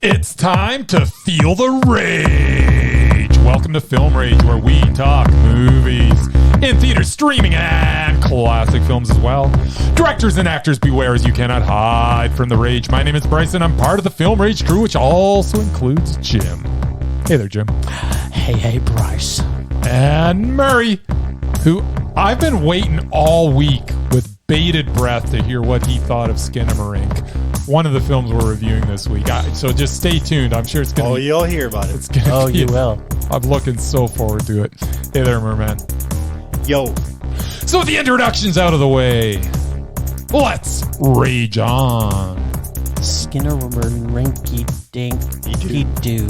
It's time to feel the rage. Welcome to Film Rage, where we talk movies in theaters, streaming, and classic films as well. Directors and actors, beware, as you cannot hide from the rage. My name is Bryce, and I'm part of the Film Rage crew, which also includes Jim. Hey there, Jim. Hey, Bryce. And Murray, who I've been waiting all week with bated breath to hear what he thought of Skinamarink, one of the films we're reviewing this week. So just stay tuned. I'm sure it's going to be... you'll hear about it. It's gonna Oh, be, you will. I'm looking so forward to it. Hey there, Merman. Yo. So with the introductions out of the way, let's rage on. Skinamarink doo.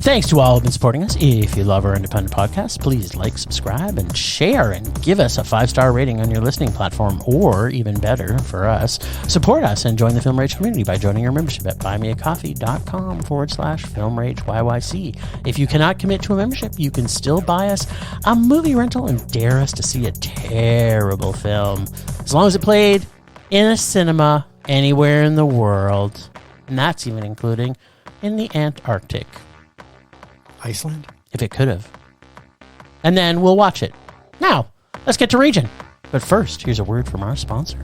Thanks to all who've been supporting us. If you love our independent podcast, please like, subscribe, and share, and give us a 5-star rating on your listening platform, or even better for us, support us and join the Film Rage community by joining our membership at buymeacoffee.com/filmrageyyc. If you cannot commit to a membership, you can still buy us a movie rental and dare us to see a terrible film, as long as it played in a cinema anywhere in the world, and that's even including in the Antarctic. Iceland? If it could have. And then we'll watch it. Now, let's get to raging. But first, here's a word from our sponsor.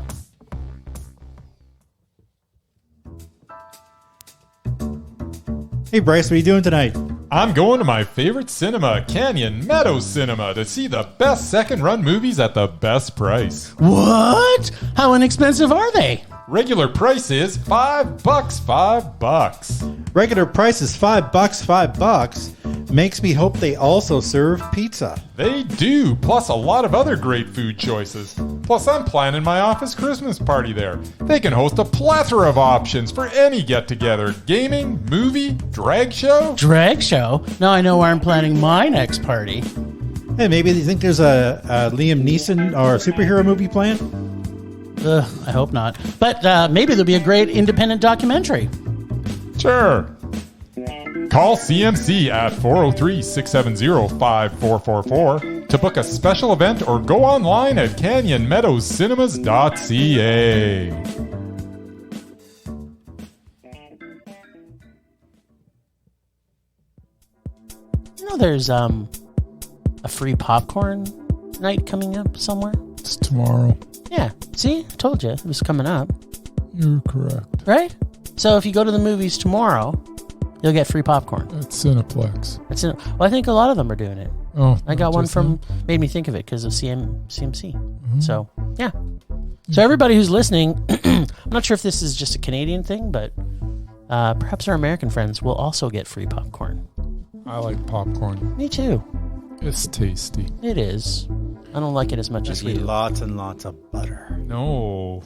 Hey, Bryce, what are you doing tonight? I'm going to my favorite cinema, Canyon Meadows Cinema, to see the best second-run movies at the best price. What? How inexpensive are they? Regular price is $5. Regular price is $5. Makes me hope they also serve pizza. They do, plus a lot of other great food choices. Plus, I'm planning my office Christmas party there. They can host a plethora of options for any get-together. Gaming, movie, drag show. Drag show? Now I know where I'm planning my next party. Hey, maybe you think there's a Liam Neeson or a superhero movie planned? I hope not. But maybe there'll be a great independent documentary. Sure. Call CMC at 403-670-5444 to book a special event, or go online at canyonmeadowscinema.ca. You know there's a free popcorn night coming up somewhere? It's tomorrow. Yeah. See? I told you it was coming up. You're correct. Right? So if you go to the movies tomorrow, you'll get free popcorn. At Cineplex. Well, I think a lot of them are doing it. Oh, I got one from, made me think of it because of CMC. Mm-hmm. So, yeah. So everybody who's listening, I'm not sure if this is just a Canadian thing, but perhaps our American friends will also get free popcorn. I like popcorn. Me too. It's tasty. It is. I don't like it as much as you. Lots and lots of butter. No.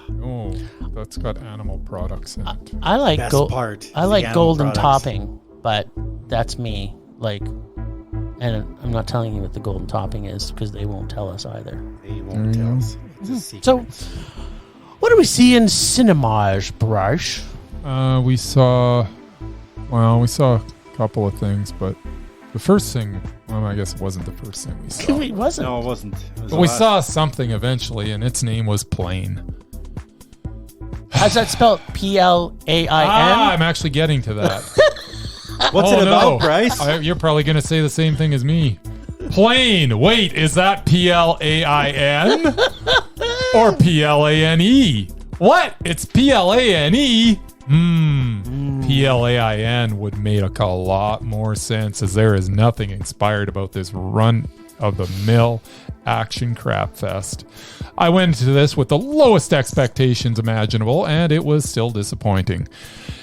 No. That's got animal products in it. I like Best part. I like golden products. topping, but that's me. Like, and I'm not telling you what the golden topping is because they won't tell us either. They won't tell us. It's a secret. So, what do we see in cinemas, Bryce? We saw a couple of things, but the first thing, well, I guess it wasn't the first thing we saw. It wasn't. No, it wasn't. It was But we saw something eventually, and its name was Plane. How's that spelled? Plain? I'm actually getting to that. What's it about, Bryce? You're probably going to say the same thing as me. Plane. Wait, is that Plain or Plane? What? It's Plane. Plain would make a lot more sense, as there is nothing inspired about this run-of-the-mill action crap fest. I went into this with the lowest expectations imaginable, and it was still disappointing.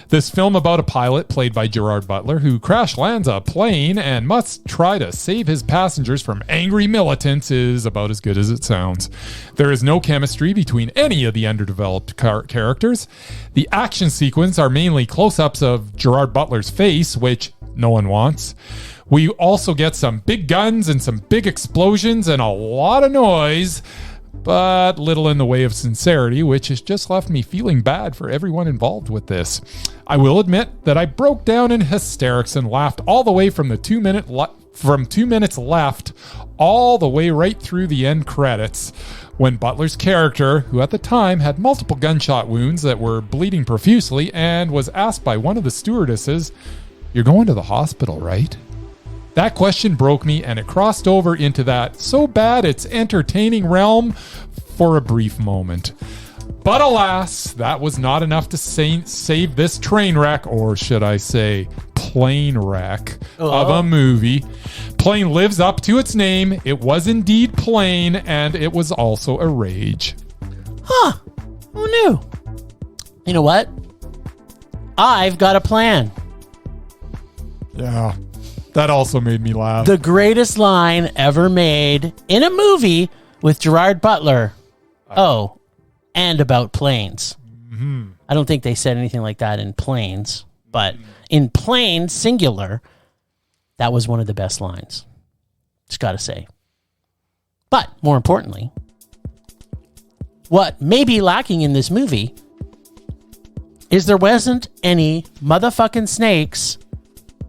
This film about a pilot played by Gerard Butler who crash lands a plane and must try to save his passengers from angry militants is about as good as it sounds. There is no chemistry between any of the underdeveloped characters. The action sequence are mainly close-ups of Gerard Butler's face, which no one wants. We also get some big guns and some big explosions and a lot of noise, but little in the way of sincerity, which has just left me feeling bad for everyone involved with this. I will admit that I broke down in hysterics and laughed all the way from the 2 minutes left all the way right through the end credits, when Butler's character, who at the time had multiple gunshot wounds that were bleeding profusely, and was asked by one of the stewardesses, "You're going to the hospital, right?" That question broke me, and it crossed over into that so bad it's entertaining realm for a brief moment. But alas, that was not enough to save this train wreck, or should I say plane wreck, of a movie. Plane lives up to its name. It was indeed plain, and it was also a rage. Huh. Who knew? You know what? I've got a plan. Yeah, that also made me laugh. The greatest line ever made in a movie with Gerard Butler. Oh, and about planes. Mm-hmm. I don't think they said anything like that in Planes, but in Plane, singular, that was one of the best lines. Just got to say. But more importantly, what may be lacking in this movie is there wasn't any motherfucking snakes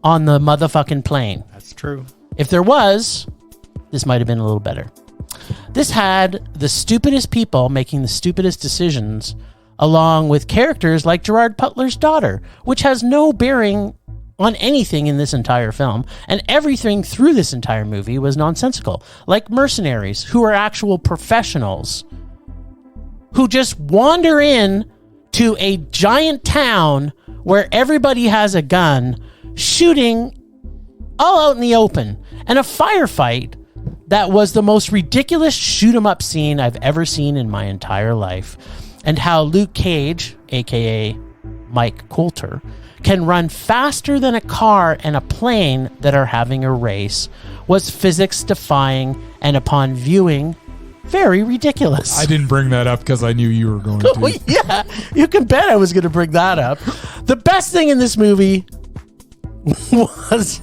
on the motherfucking plane. That's true. If there was, this might have been a little better. This had the stupidest people making the stupidest decisions, along with characters like Gerard Butler's daughter, which has no bearing on anything in this entire film, and everything through this entire movie was nonsensical. Like mercenaries, who are actual professionals, who just wander in to a giant town where everybody has a gun, shooting all out in the open, and a firefight that was the most ridiculous shoot-'em-up scene I've ever seen in my entire life. And how Luke Cage, a.k.a. Mike Coulter, can run faster than a car and a plane that are having a race was physics-defying, and upon viewing, very ridiculous. I didn't bring that up because I knew you were going to. Oh, yeah, you can bet I was going to bring that up. The best thing in this movie was...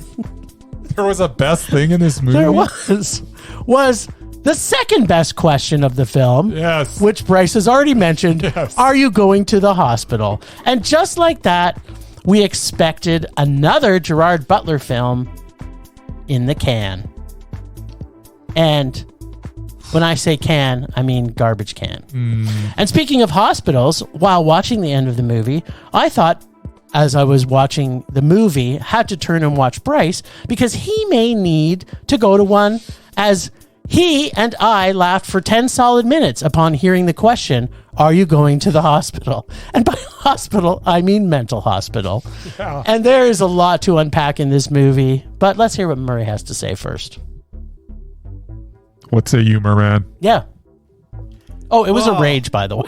There was a best thing in this movie? There was the second best question of the film. Yes. Which Bryce has already mentioned. Yes. Are you going to the hospital? And just like that, we expected another Gerard Butler film in the can. And when I say can, I mean garbage can. And speaking of hospitals, while watching the end of the movie, I thought, as I was watching the movie, had to turn and watch Bryce because he may need to go to one, as he and I laughed for 10 solid minutes upon hearing the question, are you going to the hospital? And by hospital, I mean mental hospital. Yeah. And there is a lot to unpack in this movie, but let's hear what Murray has to say first. What say you, Murman? Yeah. Oh, it was a rage, by the way.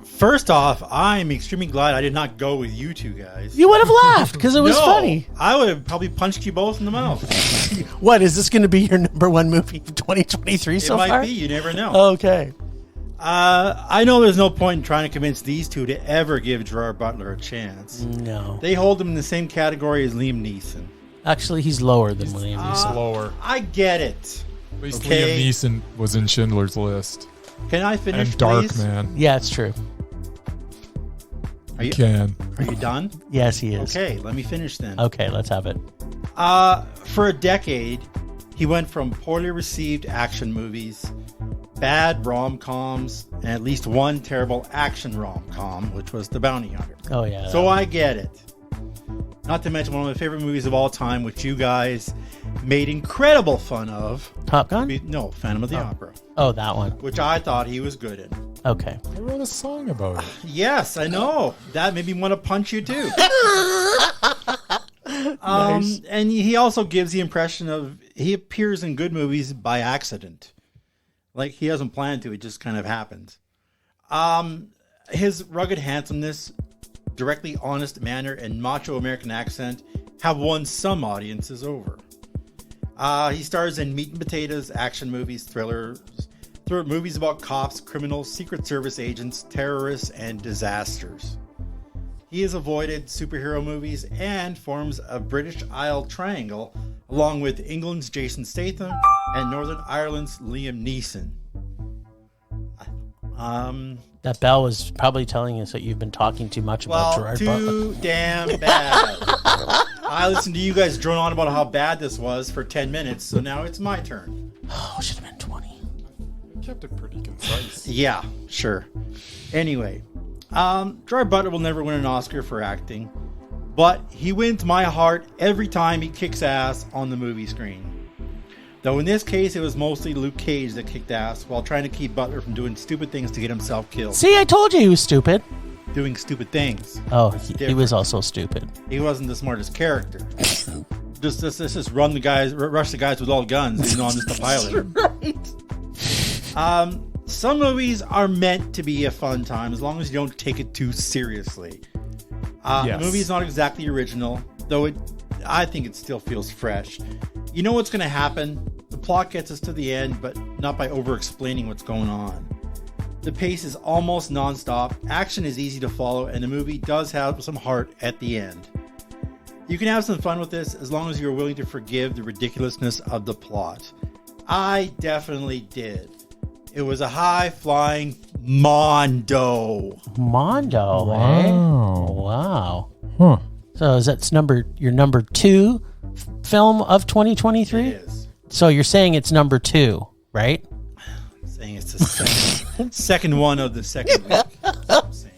First off, I'm extremely glad I did not go with you two guys. You would have laughed because it was funny. I would have probably punched you both in the mouth. What, is this going to be your number one movie of 2023 so far? It might be. You never know. Okay. I know there's no point in trying to convince these two to ever give Gerard Butler a chance. No. They hold him in the same category as Liam Neeson. Actually, he's lower than Liam Neeson. Lower. I get it. At least Liam Neeson was in Schindler's List. Can I finish, and Dark please? Man. Yeah, it's true. Are you done? Yes, he is. Okay, let me finish then. Okay, let's have it. For a decade, he went from poorly received action movies, bad rom-coms, and at least one terrible action rom-com, which was The Bounty Hunter. Oh, yeah. So I get it. Not to mention one of my favorite movies of all time, which you guys made incredible fun of. Top Gun? No, Phantom of the Opera. Oh, that one. Which I thought he was good in. Okay. I wrote a song about it. Yes, I know. That made me want to punch you too. Nice. And he also gives the impression of he appears in good movies by accident. Like he hasn't planned to, it just kind of happens. His rugged handsomeness, directly honest manner, and macho American accent have won some audiences over. He stars in meat and potatoes, action movies, thrillers, movies about cops, criminals, Secret Service agents, terrorists, and disasters. He has avoided superhero movies and forms a British Isle triangle along with England's Jason Statham and Northern Ireland's Liam Neeson. That bell was probably telling us that you've been talking too much about Gerard Butler. Too damn bad. I listened to you guys drone on about how bad this was for 10 minutes, so now it's my turn. Oh, should have been 20. kept it pretty concise. Yeah, sure. Anyway, Gerard Butler will never win an Oscar for acting, but he wins my heart every time he kicks ass on the movie screen. Though in this case, it was mostly Luke Cage that kicked ass while trying to keep Butler from doing stupid things to get himself killed. See, I told you he was stupid. Doing stupid things. Oh, he was also stupid. He wasn't the smartest character. Just rush the guys with all guns. I'm just a pilot. Right. Some movies are meant to be a fun time as long as you don't take it too seriously. The movie is not exactly original, though I think it still feels fresh. You know what's going to happen. The plot gets us to the end, but not by over-explaining what's going on. The pace is almost non-stop, action is easy to follow, and the movie does have some heart at the end. You can have some fun with this as long as you're willing to forgive the ridiculousness of the plot. I definitely did. It was a high-flying Mondo. Mondo, Wow. eh? Wow. Huh. So is that your number 2 film of 2023? It is. So you're saying it's number 2, right? I'm saying it's the second one of the second week. That's what I'm saying.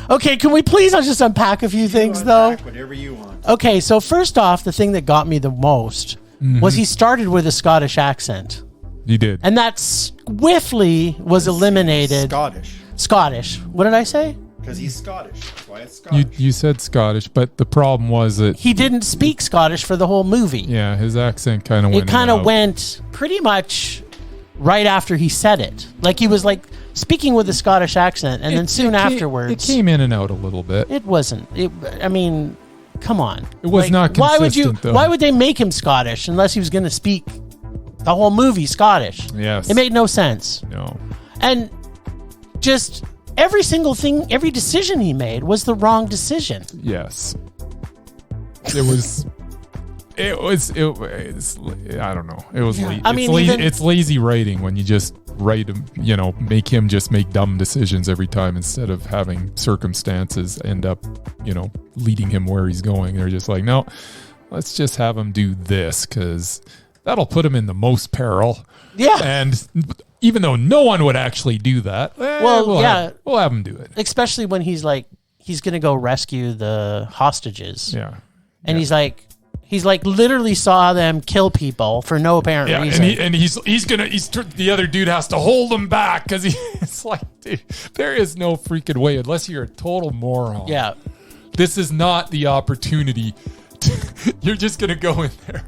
Okay, can we please just unpack a few things, though? Whatever you want. Okay, so first off, the thing that got me the most was he started with a Scottish accent. You did. And that swiftly was eliminated. Scottish. What did I say? Because he's Scottish. That's why it's Scottish. You said Scottish, but the problem was that He didn't speak Scottish for the whole movie. yeah, his accent kind of went. It kind of went pretty much right after he said it. Like he was like speaking with a Scottish accent, and then soon afterwards, it came in and out a little bit. it wasn't. I mean, come on. It was not consistent, though. Why would they make him Scottish unless he was going to speak the whole movie Scottish? Yes. It made no sense. No. And just every single thing, every decision he made was the wrong decision. Yes. It was. It was. I don't know. It was. Yeah. I mean, it's lazy writing when you just write him. Make him just make dumb decisions every time instead of having circumstances end up, leading him where he's going. They're just like, no, let's just have him do this because that'll put him in the most peril. Yeah. And even though no one would actually do that, we'll have him do it. Especially when he's going to go rescue the hostages. Yeah. And he's like literally saw them kill people for no apparent reason. And the other dude has to hold him back because it's like, dude, there is no freaking way unless you're a total moron. Yeah. This is not the opportunity. You're just going to go in there.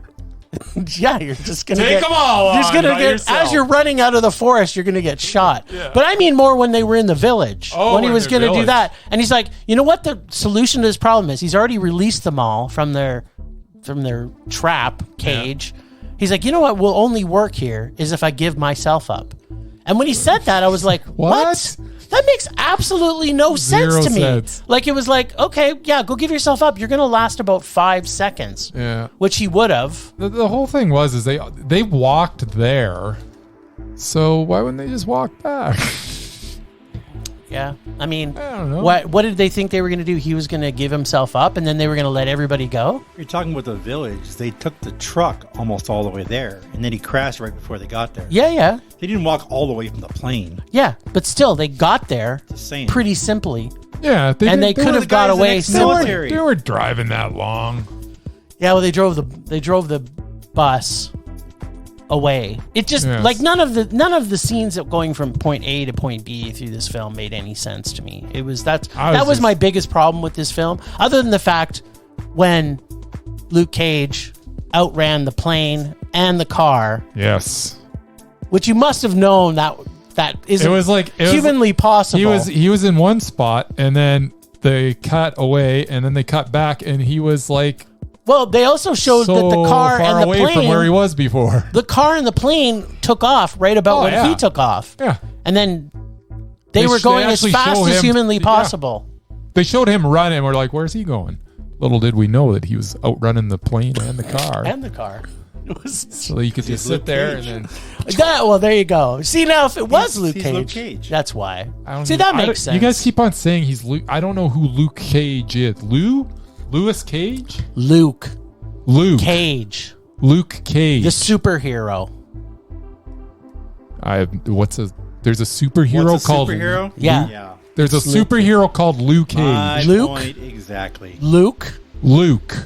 Yeah, you're just gonna take them all on by yourself. As you're running out of the forest, you're gonna get shot. Yeah. But I mean more when they were in the village. When he was gonna do that, and he's like, you know what? The solution to this problem is he's already released them all from their trap cage. Yeah. He's like, you know what will only work here is if I give myself up. And when he said that, I was like, what? That makes absolutely no sense to me. Sense. Like, it was like, okay, yeah, go give yourself up. You're going to last about 5 seconds. Yeah. Which he would have. The whole thing was they walked there. So why wouldn't they just walk back? Yeah. I mean, I don't know. What did they think they were going to do? He was going to give himself up and then they were going to let everybody go? You're talking about the village. They took the truck almost all the way there, and then he crashed right before they got there. Yeah. They didn't walk all the way from the plane. Yeah, but still, they got there pretty simply. Yeah. They could have got away simply. They were driving that long. Yeah, well, they drove the bus away. It just like none of the scenes of going from point A to point B through this film made any sense to me. That was my biggest problem with this film, other than the fact when Luke Cage outran the plane and the car. Yes. Which you must have known that isn't humanly possible. He was in one spot and then they cut away and then they cut back and he was like, well, they also showed that the car and the plane, from where he was before. The car and the plane took off right about when he took off. Yeah. And then they were going as fast as humanly possible. They showed him run and we're like, where's he going? Little did we know that he was outrunning the plane and the car. So you could just sit there and then... well, there you go. See, now, if it was Luke Cage, that's why. That makes sense. You guys keep on saying he's Luke. I don't know who Luke Cage is. Lewis Cage? Luke Cage. Luke Cage. The superhero. What's his... There's a superhero What's a called superhero? Yeah. There's a superhero called Luke Cage. My Luke? point exactly. Luke. Luke.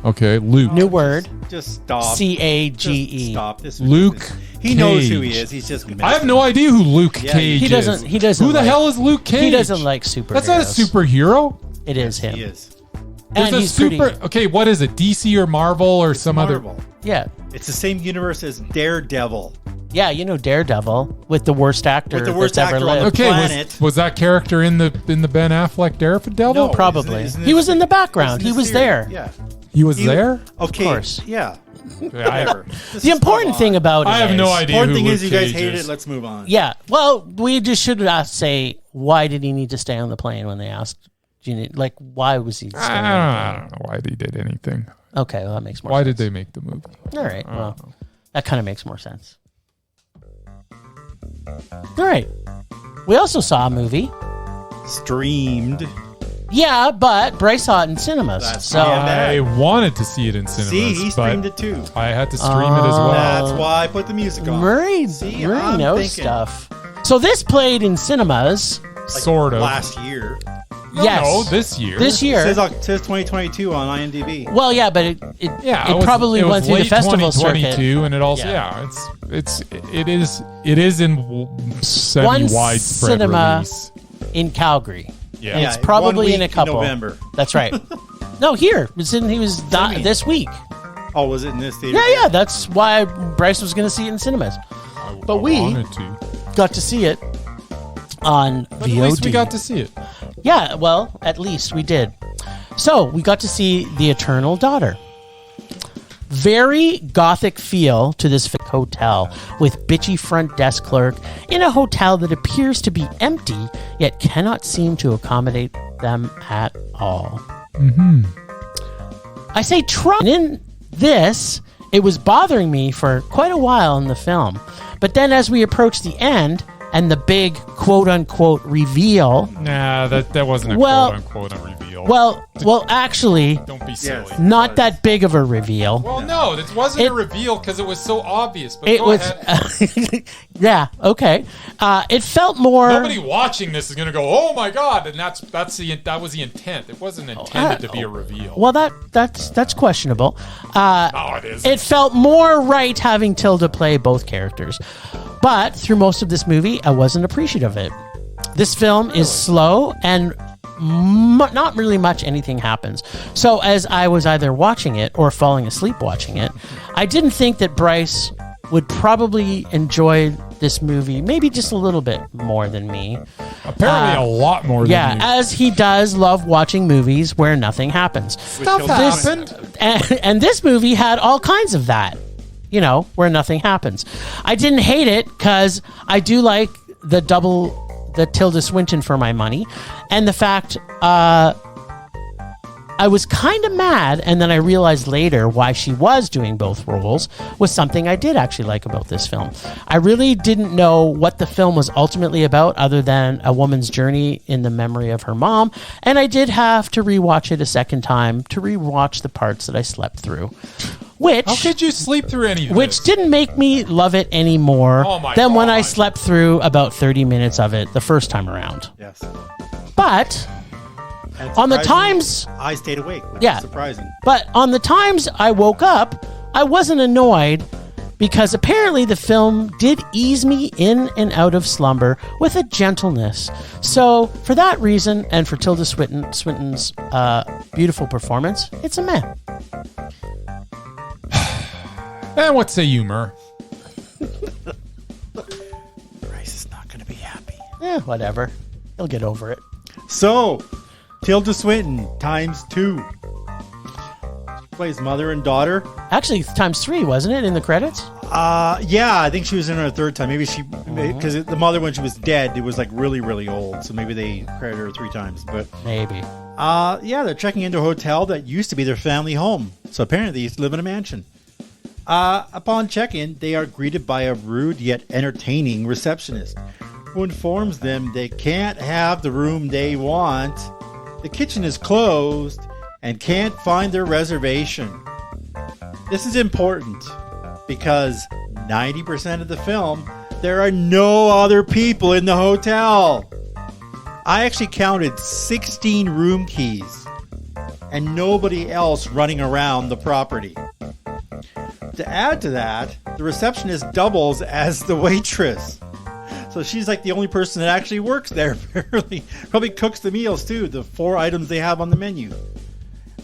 Okay, Luke. New word. Just stop. Cage. Just stop. This is Luke ridiculous. He knows who he Cage. is. He's just. I have no idea who Luke Yeah, Cage He doesn't. is. He doesn't. Who the like- hell is Luke Cage? He doesn't like superheroes. That's not a superhero. It is him. He is. There's And a he's super. pretty. Okay, what is it? DC or Marvel or some other? Marvel. Yeah. It's the same universe as Daredevil. Yeah, you know Daredevil with the worst actor With the worst that's ever actor on the lived. Okay, Planet. was that character in the Ben Affleck Daredevil? No. Probably. Isn't He was in the background. isn't He this was series? there. Yeah. He was He- there. Okay. Of course. Yeah. Yeah, Whatever. The important thing about it I have no is- idea. Important who thing Luke is you guys Cage hate is. it. Let's move on. Yeah. Well, we just should say, why did he need to stay on the plane when they asked? Like, why was he staying on the I plane? don't know why they did anything. Okay, well, that makes more Why sense. did they make the movie? All right, I don't well, know. that kind of makes more sense. All right. We also saw a movie. Streamed. Yeah, but Bryce saw it in cinemas. That's so not bad. I wanted to see it in cinemas. See, he streamed but it too. I had to stream it as well. That's why I put the music on. Murray See, Murray I'm knows thinking. stuff. So this played in cinemas. Sort of. Last year. Yes. No, this year. This It year. says 2022 on IMDb. Well, yeah, but it Yeah, it probably went through the late festival circuit. 2022, and it also Yeah. it is in semi-widespread cinema. release. in Calgary. Yeah. It's probably 1 in a week couple. November. That's right. No, here. He was this week. Oh, was it in this theater? Yeah. That's why Bryce was going to see it in cinemas. But I we wanted to. got to see it on But VOD. at least we got to see it. Yeah, well, at least we did. So we got to see The Eternal Daughter. Very gothic feel to this hotel with bitchy front desk clerk in a hotel that appears to be empty yet cannot seem to accommodate them at all. I say try. And in this, it was bothering me for quite a while in the film. But then as we approach the end and the big quote-unquote reveal... Nah, that wasn't a Well- quote-unquote a reveal. Well, actually, Don't be silly. Yes. not that big of a reveal. Well, no, this wasn't It- a reveal because it was so obvious. But It go was... ahead. yeah, okay. It felt more... Nobody watching this is going to go, "Oh my god!" And that was the intent. It wasn't intended to be a reveal. Well, that's questionable. Oh, it is. It felt more right having Tilda play both characters. But through most of this movie, I wasn't appreciative of it. This film is slow and not really much anything happens. So as I was either watching it or falling asleep watching it, I didn't think that Bryce would probably enjoy this movie maybe just a little bit more than me. Apparently, a lot more than Yeah, you. as he does love watching movies where nothing happens. Stuff This- happened. And this movie had all kinds of that, where nothing happens. I didn't hate it because I do like the Tilda Swinton for my money. And the fact I was kind of mad, and then I realized later why she was doing both roles was something I did actually like about this film. I really didn't know what the film was ultimately about other than a woman's journey in the memory of her mom, and I did have to rewatch it a second time to rewatch the parts that I slept through. How could you sleep through any of Which this? didn't make me love it any more Oh my than when I God. slept through about 30 minutes of it the first time around. Yes. But And on the surprisingly, times... I stayed awake. Which Yeah. is surprising. But on the times I woke up, I wasn't annoyed because apparently the film did ease me in and out of slumber with a gentleness. So for that reason, and for Tilda Swinton's beautiful performance, it's a meh. And what say you, Mur? Bryce is not going to be happy. Whatever. He'll get over it. So, Tilda Swinton times 2. Plays mother and daughter. Actually, times 3, wasn't it, in the credits? Yeah, I think she was in her third time. Maybe because the mother, when she was dead, it was like really, really old. So maybe they credited her 3 times. But Maybe. yeah, they're checking into a hotel that used to be their family home. So apparently they used to live in a mansion. Upon check-in, they are greeted by a rude yet entertaining receptionist who informs them they can't have the room they want. The kitchen is closed and can't find their reservation. This is important because 90% of the film, there are no other people in the hotel. I actually counted 16 room keys and nobody else running around the property. To add to that, the receptionist doubles as the waitress. So she's like the only person that actually works there, apparently. Probably cooks the meals too, the 4 items they have on the menu.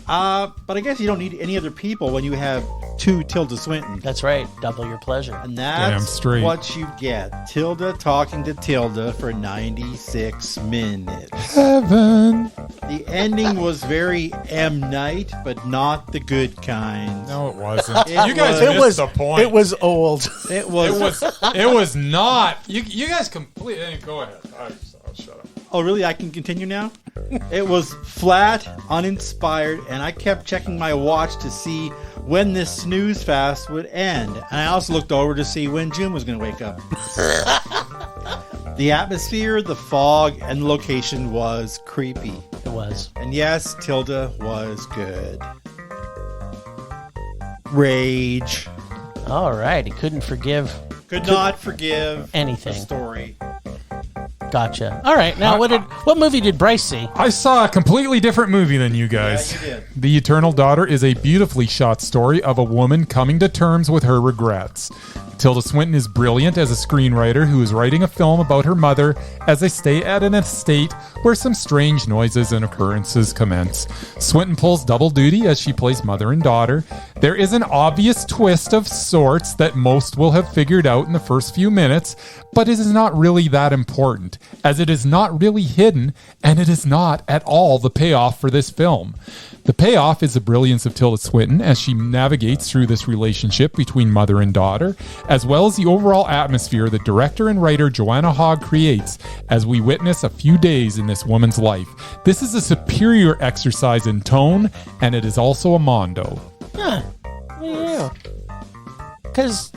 But I guess you don't need any other people when you have 2 Tilda Swinton. That's right. Double your pleasure. And that's what you get. Tilda talking to Tilda for 96 minutes. Heaven. The ending was very M. Night, but not the good kind. No, it wasn't. You guys missed the point. It was old. It was. It was not. You guys completely. Go ahead. I'll shut up. Oh, really? I can continue now? It was flat, uninspired, and I kept checking my watch to see when this snooze fast would end. And I also looked over to see when Jim was going to wake up. The atmosphere, the fog, and the location was creepy. It was. And yes, Tilda was good. Rage. All right. He couldn't forgive. Could not forgive anything. The story. Gotcha. All right. Now, what movie did Bryce see? I saw a completely different movie than you guys. Yeah, you did. The Eternal Daughter is a beautifully shot story of a woman coming to terms with her regrets. Tilda Swinton is brilliant as a screenwriter who is writing a film about her mother as they stay at an estate where some strange noises and occurrences commence. Swinton pulls double duty as she plays mother and daughter. There is an obvious twist of sorts that most will have figured out in the first few minutes, but it is not really that important, as it is not really hidden, and it is not at all the payoff for this film. The payoff is the brilliance of Tilda Swinton as she navigates through this relationship between mother and daughter, as well as the overall atmosphere that director and writer Joanna Hogg creates as we witness a few days in this woman's life. This is a superior exercise in tone, and it is also a mondo. Huh. Yeah. Because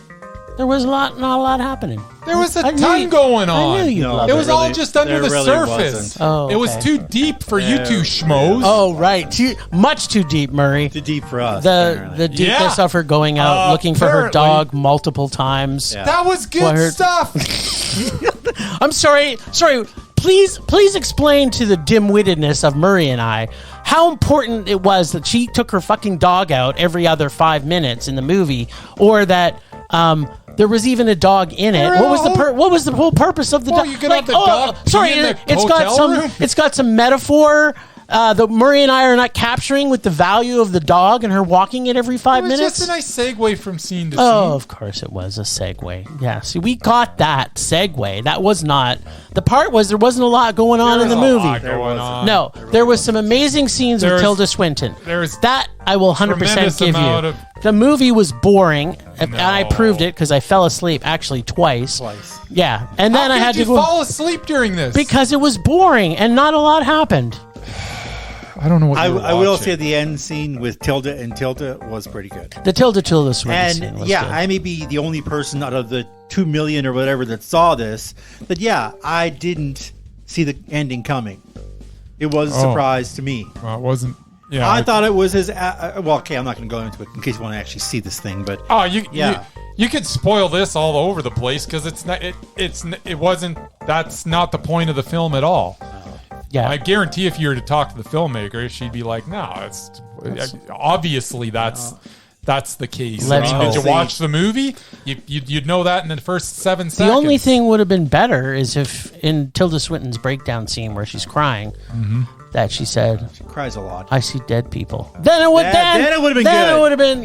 there was not a lot happening. There was a ton going on. I knew you loved it was it. all just under the surface. Wasn't. Oh, okay. It was too deep for you two schmoes. Oh, right. Much too deep, Murray. Too deep for us. The deepness of her going out looking for her dog multiple times. Yeah. That was good stuff. I'm sorry. Please explain to the dim-wittedness of Murray and I how important it was that she took her fucking dog out every other 5 minutes in the movie, or that there was even a dog in it. What was the whole purpose of the dog? You could have the dog. Sorry, it's got some metaphor that Murray and I are not capturing with the value of the dog and her walking it every 5 minutes. It was just a nice segue from scene to scene. Oh, of course it was a segue. Yeah, see, we got that segue. That was not... The part was there wasn't a lot going on in the movie. No, there was some amazing scenes with Tilda Swinton. That I will 100% give you. The movie was boring, and I proved it because I fell asleep actually twice. Yeah, and then I had to go... fall asleep during this? Because it was boring and not a lot happened. I don't know what I will say the end scene with Tilda and Tilda was pretty good. The Tilda Swinton scene was good. I may be the only person out of the 2 million or whatever that saw this, but I didn't see the ending coming. It was a surprise to me. Well, it wasn't. Yeah, I thought it was his. Well, okay, I'm not going to go into it in case you want to actually see this thing, but you could spoil this all over the place because it's not. It wasn't. That's not the point of the film at all. Yeah. I guarantee if you were to talk to the filmmaker, she'd be like, "No, it's obviously that's the case." Did you watch the movie? You'd know that in the first 7 seconds. The only thing would have been better is if in Tilda Swinton's breakdown scene where she's crying, that she said, she cries a lot. "I see dead people." Then it would have been good. Then it would have been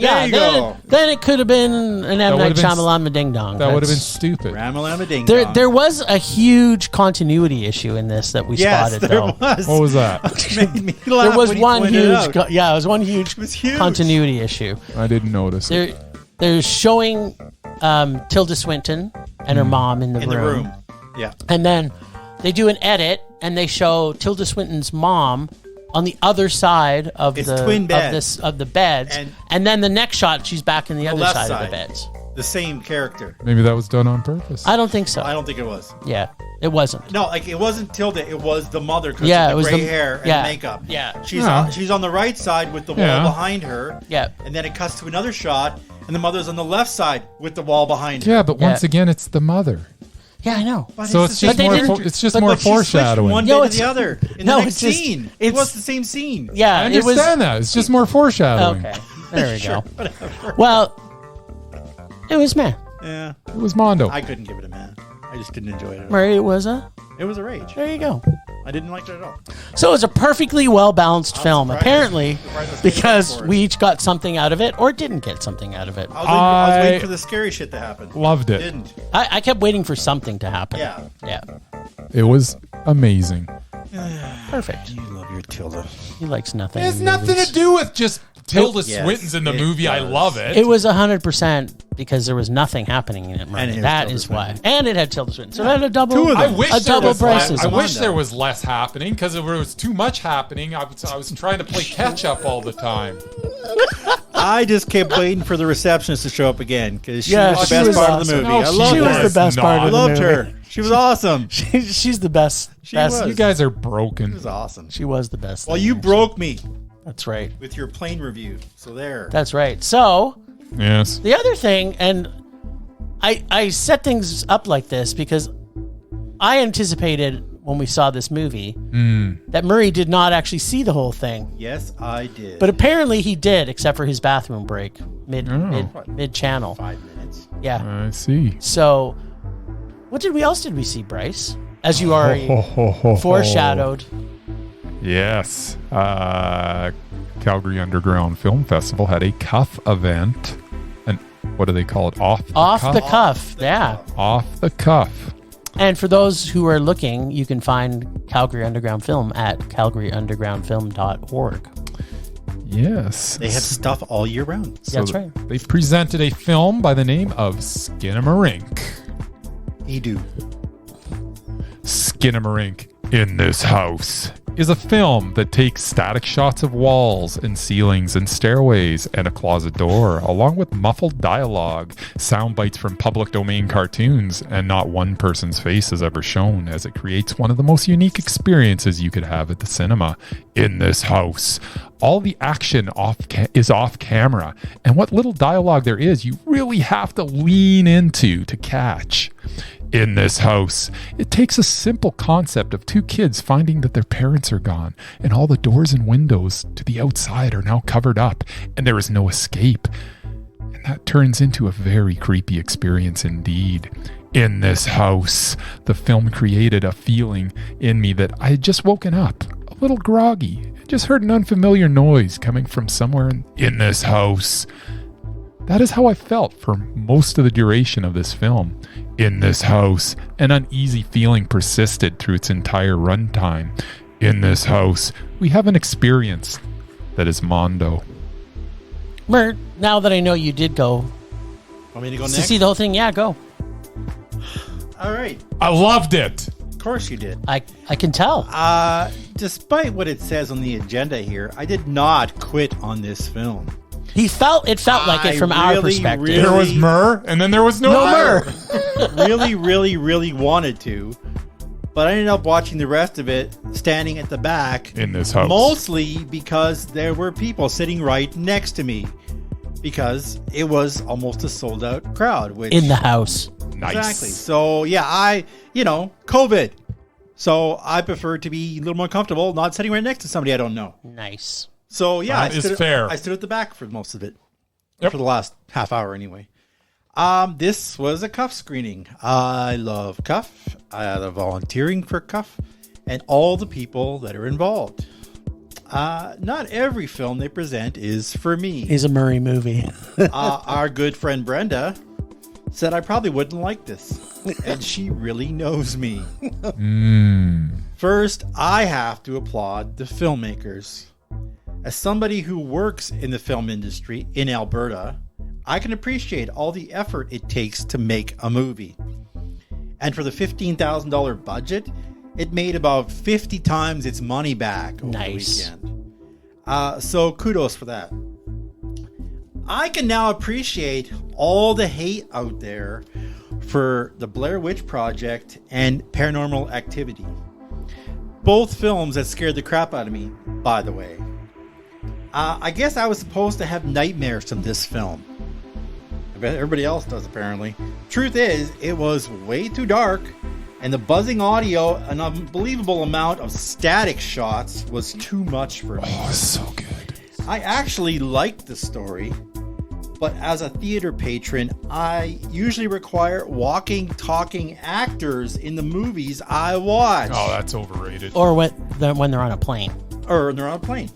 Then it could have been an M. Night Shyamalan ding dong. That would have been stupid. Ramalama ding dong. There was a huge continuity issue in this that we spotted. There though. Was. What was that? There was one huge. It was one huge continuity issue. I didn't notice. They're showing Tilda Swinton and her mom in the room. Yeah, and then they do an edit and they show Tilda Swinton's mom on the other side of the beds, and then the next shot she's back in the other side of the beds. The same character. Maybe that was done on purpose. I don't think so. I don't think it was. Yeah. It wasn't. No, like it wasn't Tilda. It was the mother because Yeah, of it the was gray the- hair and yeah, makeup. yeah. She's on the right side with the wall Yeah. behind her. Yeah. And then it cuts to another shot, and the mother's on the left side with the wall behind her. Yeah, but once again, it's the mother. Yeah, I know. But So the it's same just more. character. It's just But, more like, she switched from foreshadowing. one No, day to it's- the other in no, the next it's just- scene. it's- It was the same scene. Yeah, I it was. understand that. It's just more foreshadowing. Okay, there we Sure, go. whatever. Well, it was meh. Yeah, It was Mondo. I couldn't give it a man. I just didn't enjoy it. Murray, it was a. It was a rage. There you go. I didn't like it at all. So it was a perfectly well balanced film, surprised- apparently, surprised it's because for it. we each got something out of it or didn't get something out of it. I was waiting for the scary shit to happen. Loved it. Didn't. I kept waiting for something to happen. Yeah. Yeah. It was amazing. Perfect. You love your Tilda. He likes nothing. It has in nothing movies. to do with just Tilda Yes, Swinton's in the it movie. I does. love it. It was 100% because there was nothing happening in it. Murray. And it was That Tilda is why. Swinton. And it had Tilda Swinton. So that had a double. Two of them. I wish a there double was less, Bryce's. I on wish that. there was less happening because there was too much happening. I was trying to play catch up all the time. I just kept waiting for the receptionist to show up again because she Yeah, was she the best was part of the awesome. movie. No, I loved she her. was the best part I of the loved movie. her. She was awesome. She's the best. She best. was. You guys are She broken. was awesome. She was the best. Well, thing, you actually. broke me That's right. with your plane review. So there. That's right. So Yes. the other thing, and I set things up like this because I anticipated when we saw this movie that Murray did not actually see the whole thing, Yes, I did. but apparently he did, except for his bathroom break mid channel. 5 minutes. Yeah. I see. So, what else did we see, Bryce? As you already foreshadowed. Yes. Calgary Underground Film Festival had a cuff event. And what do they call it? Off The cuff. Yeah. Off the cuff. And for those who are looking, you can find Calgary Underground Film at calgaryundergroundfilm.org. Yes. They have stuff all year round. That's right. They presented a film by the name of Skinamarink. Edu. Skinamarink in this house is a film that takes static shots of walls and ceilings and stairways and a closet door, along with muffled dialogue, sound bites from public domain cartoons, and not one person's face is ever shown, as it creates one of the most unique experiences you could have at the cinema. In this house, all the action is off camera, and what little dialogue there is, you really have to lean into to catch. In this house, it takes a simple concept of two kids finding that their parents are gone and all the doors and windows to the outside are now covered up and there is no escape. And that turns into a very creepy experience indeed. In this house, the film created a feeling in me that I had just woken up, a little groggy, just heard an unfamiliar noise coming from somewhere in this house. That is how I felt for most of the duration of this film. In this house, an uneasy feeling persisted through its entire runtime. In this house, we have an experience that is Mondo. Mert, now that I know you did go Want me to go to next? see the whole thing, yeah, go. All right. I loved it. Of course you did. I can tell. Despite what it says on the agenda here, I did not quit on this film. It felt like it from our perspective. really- There was Murr, and then there was no Murr. really wanted to, but I ended up watching the rest of it standing at the back In this house. mostly because there were people sitting right next to me because it was almost a sold out crowd, which In the house. Nice. exactly. So yeah, COVID. So I prefer to be a little more comfortable not sitting right next to somebody I don't know. Nice. So yeah, That is fair. I stood at the back for most of it, Yep. for the last half hour anyway. This was a Cuff screening. I love Cuff. I love volunteering for Cuff, and all the people that are involved. Not every film they present is for me. Is a Murray movie. Our good friend Brenda said I probably wouldn't like this, and she really knows me. First, I have to applaud the filmmakers. As somebody who works in the film industry in Alberta, I can appreciate all the effort it takes to make a movie. And for the $15,000 budget, it made about 50 times its money back over Nice. the weekend. So kudos for that. I can now appreciate all the hate out there for The Blair Witch Project and Paranormal Activity. Both films that scared the crap out of me, by the way. I guess I was supposed to have nightmares from this film. I bet everybody else does, apparently. Truth is, it was way too dark, and the buzzing audio, an unbelievable amount of static shots, was too much for me. Oh, it's so good. I actually liked the story, but as a theater patron, I usually require walking, talking actors in the movies I watch. Oh, that's overrated. Or when they're on a plane. Or they're on a plane.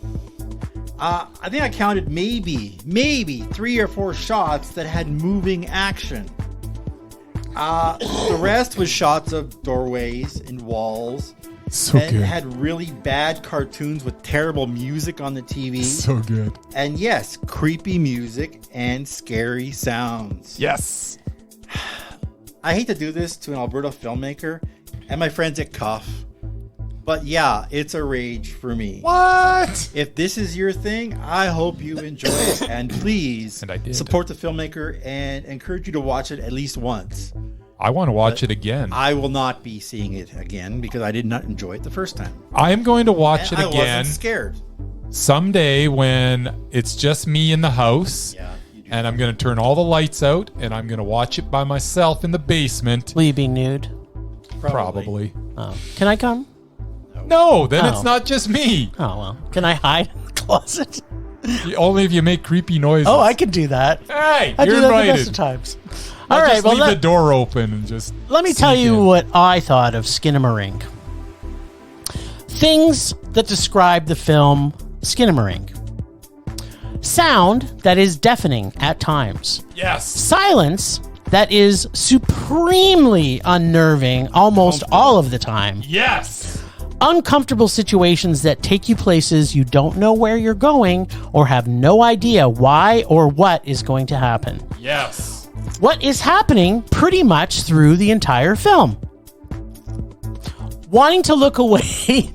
I think I counted maybe 3 or 4 shots that had moving action. The rest was shots of doorways and walls. So and good. Had really bad cartoons with terrible music on the TV. So good. And yes, creepy music and scary sounds. Yes. I hate to do this to an Alberta filmmaker and my friends at Cuff, but yeah, it's a rage for me. What? If this is your thing, I hope you enjoy it, and please And I did. support the filmmaker and encourage you to watch it at least once. I want to watch it again. I will not be seeing it again because I did not enjoy it the first time. I am going to watch And it I again wasn't scared. someday when it's just me in the house. Yeah, you do. And I'm going to turn all the lights out and I'm going to watch it by myself in the basement. Will you be nude? Probably. Oh. Can I come? No, then Oh. it's not just me. Oh, well. Can I hide in the closet? Only if you make creepy noises. Oh, I can do that. Hey, I you're do that the best invited. of times. I'll All right, just well, leave the door open and just let me tell sneak you in. what I thought of Skinamarink. Things that describe the film Skinamarink. Sound that is deafening at times. Yes. Silence that is supremely unnerving almost all of the time. Yes. Uncomfortable situations that take you places you don't know where you're going or have no idea why or what is going to happen. Yes. What is happening pretty much through the entire film. Wanting to look away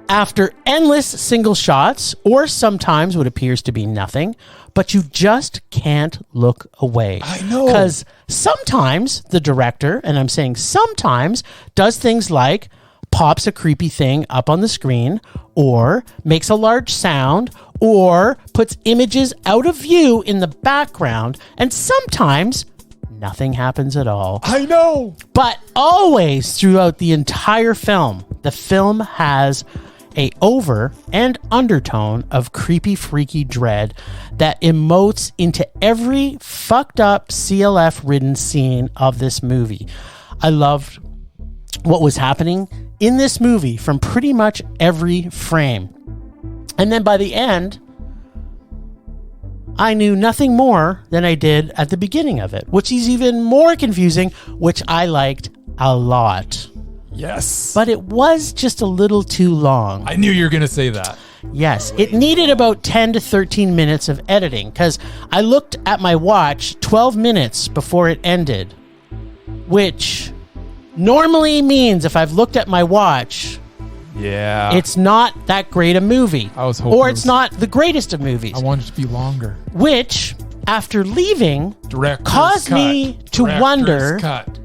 after endless single shots or sometimes what appears to be nothing, but you just can't look away. I know. Because sometimes the director, and I'm saying sometimes, does things like pops a creepy thing up on the screen, or makes a large sound, or puts images out of view in the background, and sometimes nothing happens at all. I know. But always throughout the entire film, the film has a over and undertone of creepy, freaky dread that emotes into every fucked up CLF-ridden scene of this movie. I loved what was happening in this movie from pretty much every frame. And then by the end, I knew nothing more than I did at the beginning of it, which is even more confusing, which I liked a lot. Yes. But it was just a little too long. I knew you were going to say that. Yes, it needed about 10 to 13 minutes of editing because I looked at my watch 12 minutes before it ended, which normally means if I've looked at my watch, Yeah. it's not that great a movie. I was hoping or it it's was- not the greatest of movies, I wanted it to be longer. which, after leaving, Director's caused cut. me to Director's wonder cut.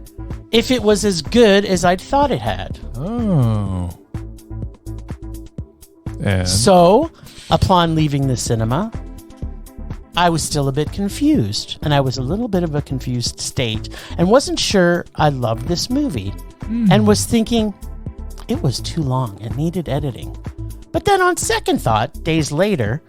if it was as good as I'd thought it had. Oh. And So, upon leaving the cinema, I was still a bit confused, and I was a little bit of a confused state, and wasn't sure I loved this movie, and was thinking it was too long and needed editing. But then on second thought, days later,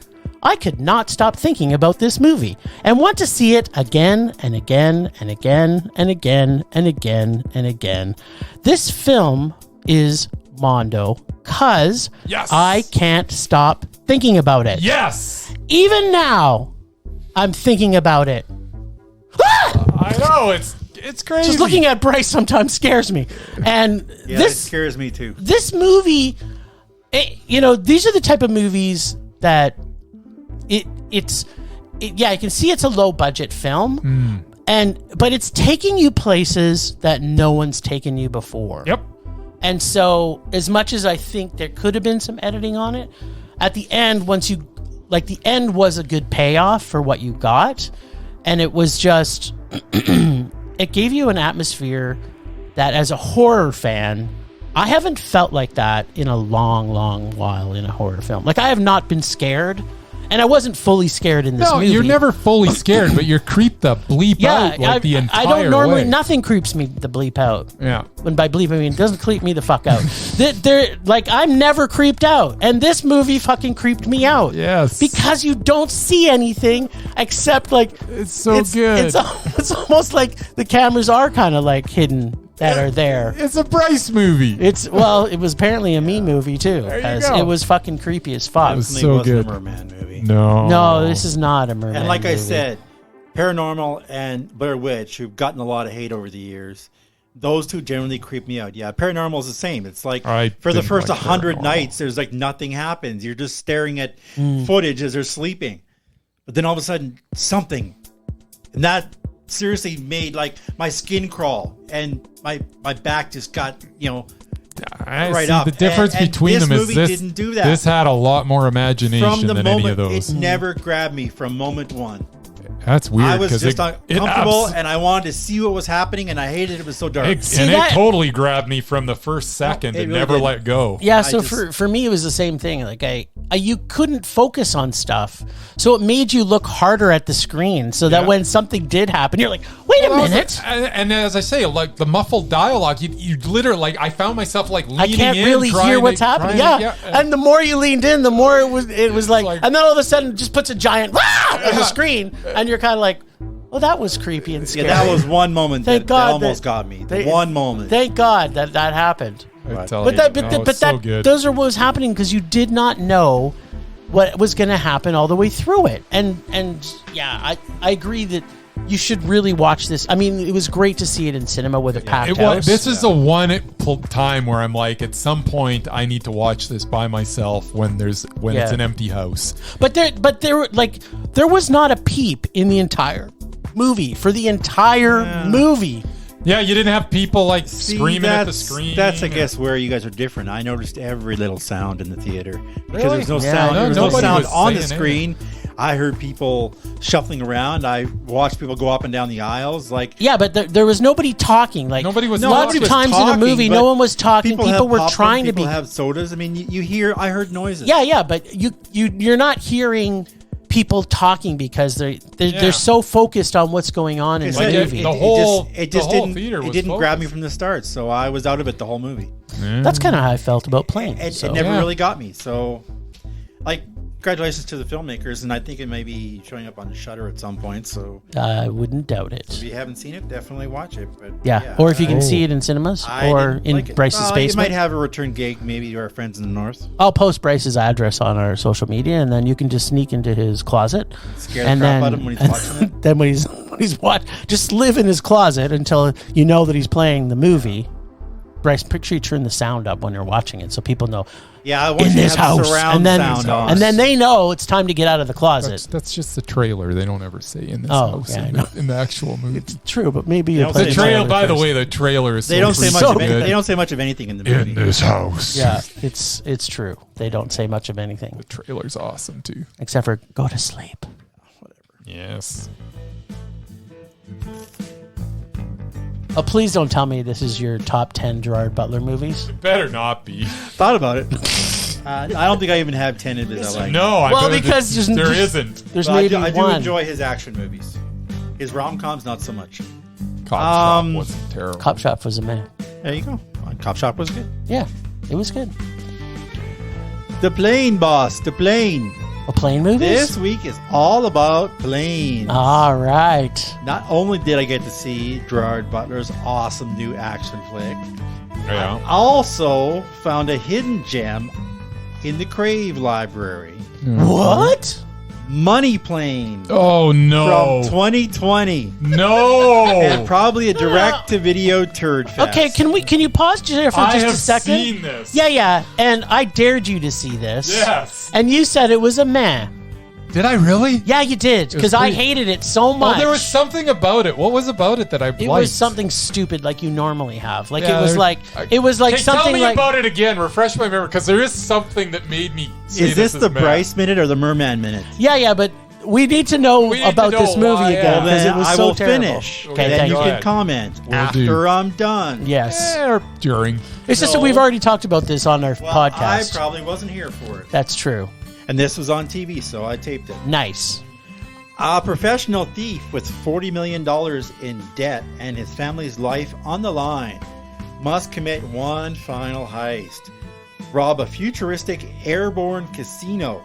I could not stop thinking about this movie and want to see it again and again and again and again and again and again. This film is Mondo, cause Yes. I can't stop thinking about it. yes. Even now, I'm thinking about it. I know. It's crazy. Just looking at Bryce sometimes scares me. And Yeah, it this scares me too. this movie, these are the type of movies that yeah, you can see it's a low budget film, but it's taking you places that no one's taken you before. Yep. And so, as much as I think there could have been some editing on it, at the end, the end was a good payoff for what you got, and it was just, it gave you an atmosphere that, as a horror fan, I haven't felt like that in a long, long while in a horror film. Like, I have not been scared, and I wasn't fully scared in this movie. No, you're never fully scared, but you're creeped the bleep out like the entire I don't normally, way. nothing creeps me the bleep out. Yeah. When by bleep, I mean, it doesn't creep me the fuck out. Like, I'm never creeped out, and this movie fucking creeped me out. Yes. Because you don't see anything except, like... It's so good. It's almost like the cameras are kind of, like, hidden that are there. It's a Bryce movie. It was apparently a me movie, too. There you go. It was fucking creepy as fuck. It was Definitely so wasn't good. a Merman movie. No, this is not a Merman And like movie. I said, Paranormal and Blair Witch, who've gotten a lot of hate over the years, those two generally creep me out. Yeah, Paranormal is the same. It's like for the first 100 nights, there's like nothing happens. You're just staring at footage as they're sleeping. But then all of a sudden, something. And that seriously made like my skin crawl and my back just got, right see, up. the difference and between this them is movie this didn't do that. This had a lot more imagination From the than moment, any of those. it never grabbed me from moment one. That's weird. I was 'cause just uncomfortable, and I wanted to see what was happening, and I hated it was so dark. it totally grabbed me from the first second it and really never did. let go. Yeah, so for me, it was the same thing. Like you couldn't focus on stuff, so it made you look harder at the screen. So that when something did happen, you're like, "Wait a minute!" And as I say, like the muffled dialogue, you literally like. I found myself like leaning I can't in, really hear what's happening. Yeah. And the more you leaned in, the more it was like, and then all of a sudden, it just puts a giant on the screen, and you're kind of like, "Well, that was creepy and scary." Yeah, that was one moment Thank that God almost got me. One moment. Thank God that happened. But Those are what was happening because you did not know what was going to happen all the way through it. And yeah, I agree that you should really watch this. I mean, it was great to see it in cinema with a packed house. This is the one time where I'm like, at some point, I need to watch this by myself when it's an empty house. But there was not a peep in the entire movie for the entire movie. Yeah, you didn't have people like screaming at the screen. That's, I guess, where you guys are different. I noticed every little sound in the theater because Really? there's no Yeah, sound. no, There was no nobody sound was on the saying screen. I heard people shuffling around. I watched people go up and down the aisles. Like, yeah, but there was nobody talking. Like Nobody was lots of times in a movie, no one was talking. People were trying to be. People have sodas. I mean, you hear. I heard noises. Yeah, but you're not hearing people talking because they're so focused on what's going on in the movie. It just didn't grab me from the start, so I was out of it the whole movie. That's kind of how I felt about Plane. It never really got me. So, like, congratulations to the filmmakers, and I think it may be showing up on Shudder at some point. So I wouldn't doubt it. if you haven't seen it, definitely watch it. But or if you can see it in cinemas or in Bryce's basement. It might have a return gig, maybe to our friends in the north. I'll post Bryce's address on our social media, and then you can just sneak into his closet. Scare the crap out of him when he's watching it. Then when he's just live in his closet until you know that he's playing the movie. Bryce, picture you turn the sound up when you're watching it, so people know. Yeah, I want in you to this have house, surround sound on. and then they know it's time to get out of the closet. That's just the trailer. They don't ever say in this house in the actual movie. It's true, but maybe They don't play say The much. trailer. By the way, the trailer is. They don't say much. so Of good. anything. They don't say much of anything in the movie. in this house. Yeah, it's true. They don't say much of anything The trailer's awesome too. except for go to sleep. Yes. Oh, please don't tell me this is your top 10 Gerard Butler movies. Better not be. Thought about it. I don't think I even have 10 of his. I like. No, I Well, bet because there isn't. There's But maybe I do one. enjoy his action movies. His rom-coms, not so much. Cop Shop wasn't terrible. Cop Shop was a man. There you go. Cop Shop was good. Yeah, it was good. The Plane, boss. The Plane. A Plane movies? This week is all about planes. All right. Not only did I get to see Gerard Butler's awesome new action flick, Yeah. I also found a hidden gem in the Crave library. What? Money Plane Oh no. from 2020. No. And probably a direct-to-video turd fest. Okay, can you pause there for I just have a second? seen this. Yeah, and I dared you to see this. Yes. And you said it was a meh. Did I really? Yeah, you did, because I pretty- hated it so much. Oh, there was something about it. What was about it that I liked? It was something stupid like you normally have. Like Yeah, it was like Hey, something tell me like about it again. Refresh my memory, because there is something that made me say Is this the mad. Bryce Minute or the Merman Minute? Yeah, but we need to know about this movie why, again because it was I so will terrible. finish. Okay, and then thank you you. can comment after I'm done. Yes. Or during. It's just that we've already talked about this on our podcast. I probably wasn't here for it. That's true. And this was on TV, so I taped it. Nice. A professional thief with $40 million in debt and his family's life on the line must commit one final heist. Rob a futuristic airborne casino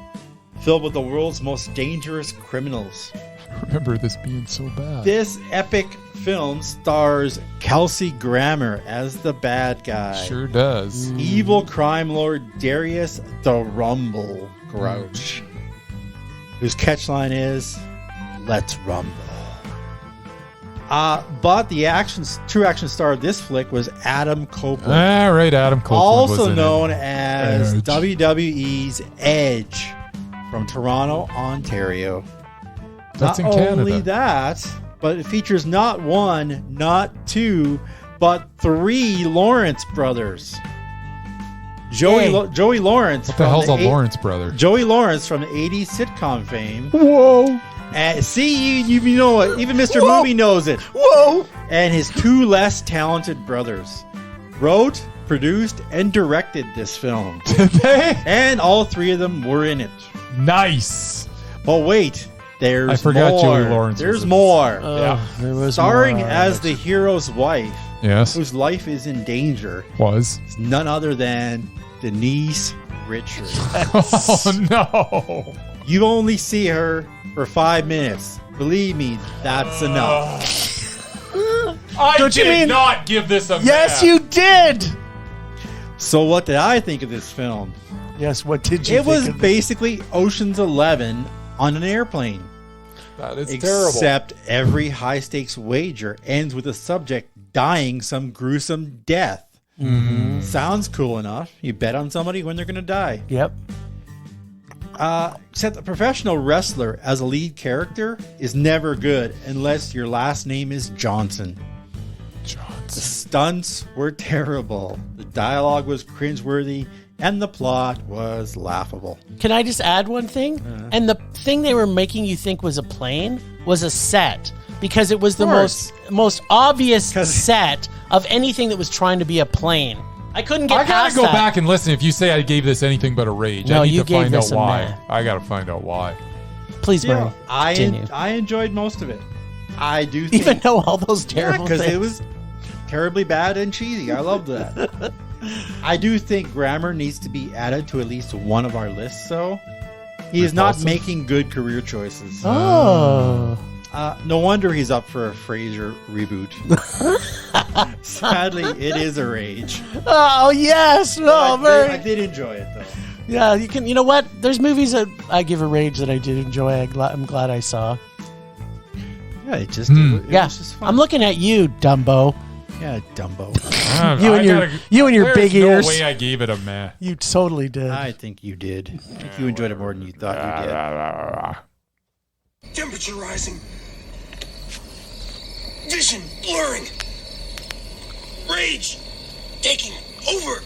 filled with the world's most dangerous criminals. I remember this being so bad. This epic film stars Kelsey Grammer as the bad guy. Sure does. Evil crime lord Darius the Rumble Grouch, whose catchline is, "Let's rumble." But the true action star of this flick was Adam Copeland. All right, Adam Copeland. Also was known as Edge. WWE's Edge from Toronto, Ontario. That's not in Canada. only that, but it features not one, not two, but three Lawrence brothers. Joey Lawrence. What the hell's a Lawrence brother? Joey Lawrence from the 80s sitcom fame. Whoa. See, you know it. Even Mr. Whoa. Movie knows it. Whoa. And his two less talented brothers wrote, produced, and directed this film. Did they? And all three of them were in it. Nice. But wait, there's I forgot more. Joey Lawrence was There's in more. There was Starring more. as the hero's wife, Yes. whose life is in danger, Was. is none other than Denise Richards. Oh, no. You only see her for 5 minutes. Believe me, that's enough. I Don't you did mean- not give this a Yes, map. you did. So what did I think of this film? Yes, what did you It think was of basically Ocean's 11 on an airplane. That is terrible. Except every high-stakes wager ends with the subject dying some gruesome death. Mm-hmm. Sounds cool enough. You bet on somebody when they're going to die. Yep. Except the professional wrestler as a lead character is never good unless your last name is Johnson. The stunts were terrible. The dialogue was cringeworthy. And the plot was laughable. Can I just add one thing? And the thing they were making you think was a plane was a set because it was the most obvious set of anything that was trying to be a plane. I couldn't get I gotta past go that. back and listen. If you say I gave this anything but a rage, No, I need you to gave find out this a why. meh. I gotta find out why. Please, Murray, continue. I enjoyed most of it. I do think, Even though all those terrible because things. it was terribly bad and cheesy. I loved that. I do think grammar needs to be added to at least one of our lists, though. He is not Repulsive? making good career choices. Oh. No wonder he's up for a Frasier reboot. Sadly, it is a rage. Oh, yes. But Oh, I Murray. did enjoy it, though. Yeah, you can. You know what? There's movies that I give a rage that I did enjoy. I'm glad I saw. Yeah, it just, it Yeah, was just fun. I'm looking at you, Dumbo. Yeah, Dumbo. You and your big ears. There's no way I gave it a meh. You totally did. I think you did. I think you enjoyed it more than you thought you did. Temperature rising. Vision blurring. Rage taking over.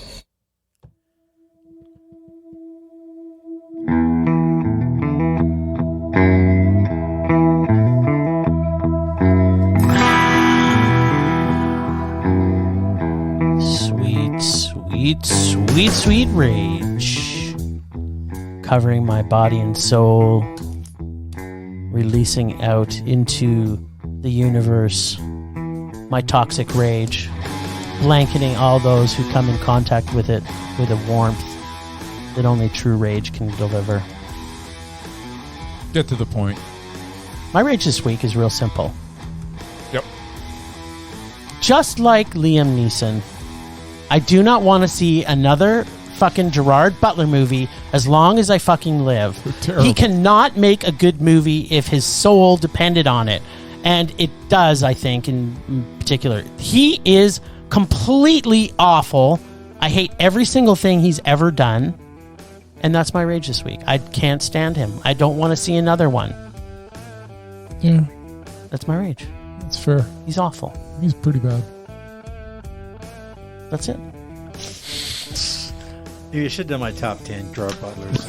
Sweet rage. Covering my body and soul. Releasing out into the universe. My toxic rage. Blanketing all those who come in contact with it with a warmth that only true rage can deliver. Get to the point. My rage this week is real simple. Yep. Just like Liam Neeson, I do not want to see another fucking Gerard Butler movie as long as I fucking live. Terrible. He cannot make a good movie if his soul depended on it. And it does, I think, in particular. He is completely awful. I hate every single thing he's ever done. And that's my rage this week. I can't stand him. I don't want to see another one. Yeah, That's my rage. that's fair. He's awful. He's pretty bad. That's it. You should have done my top 10 Gerard Butlers.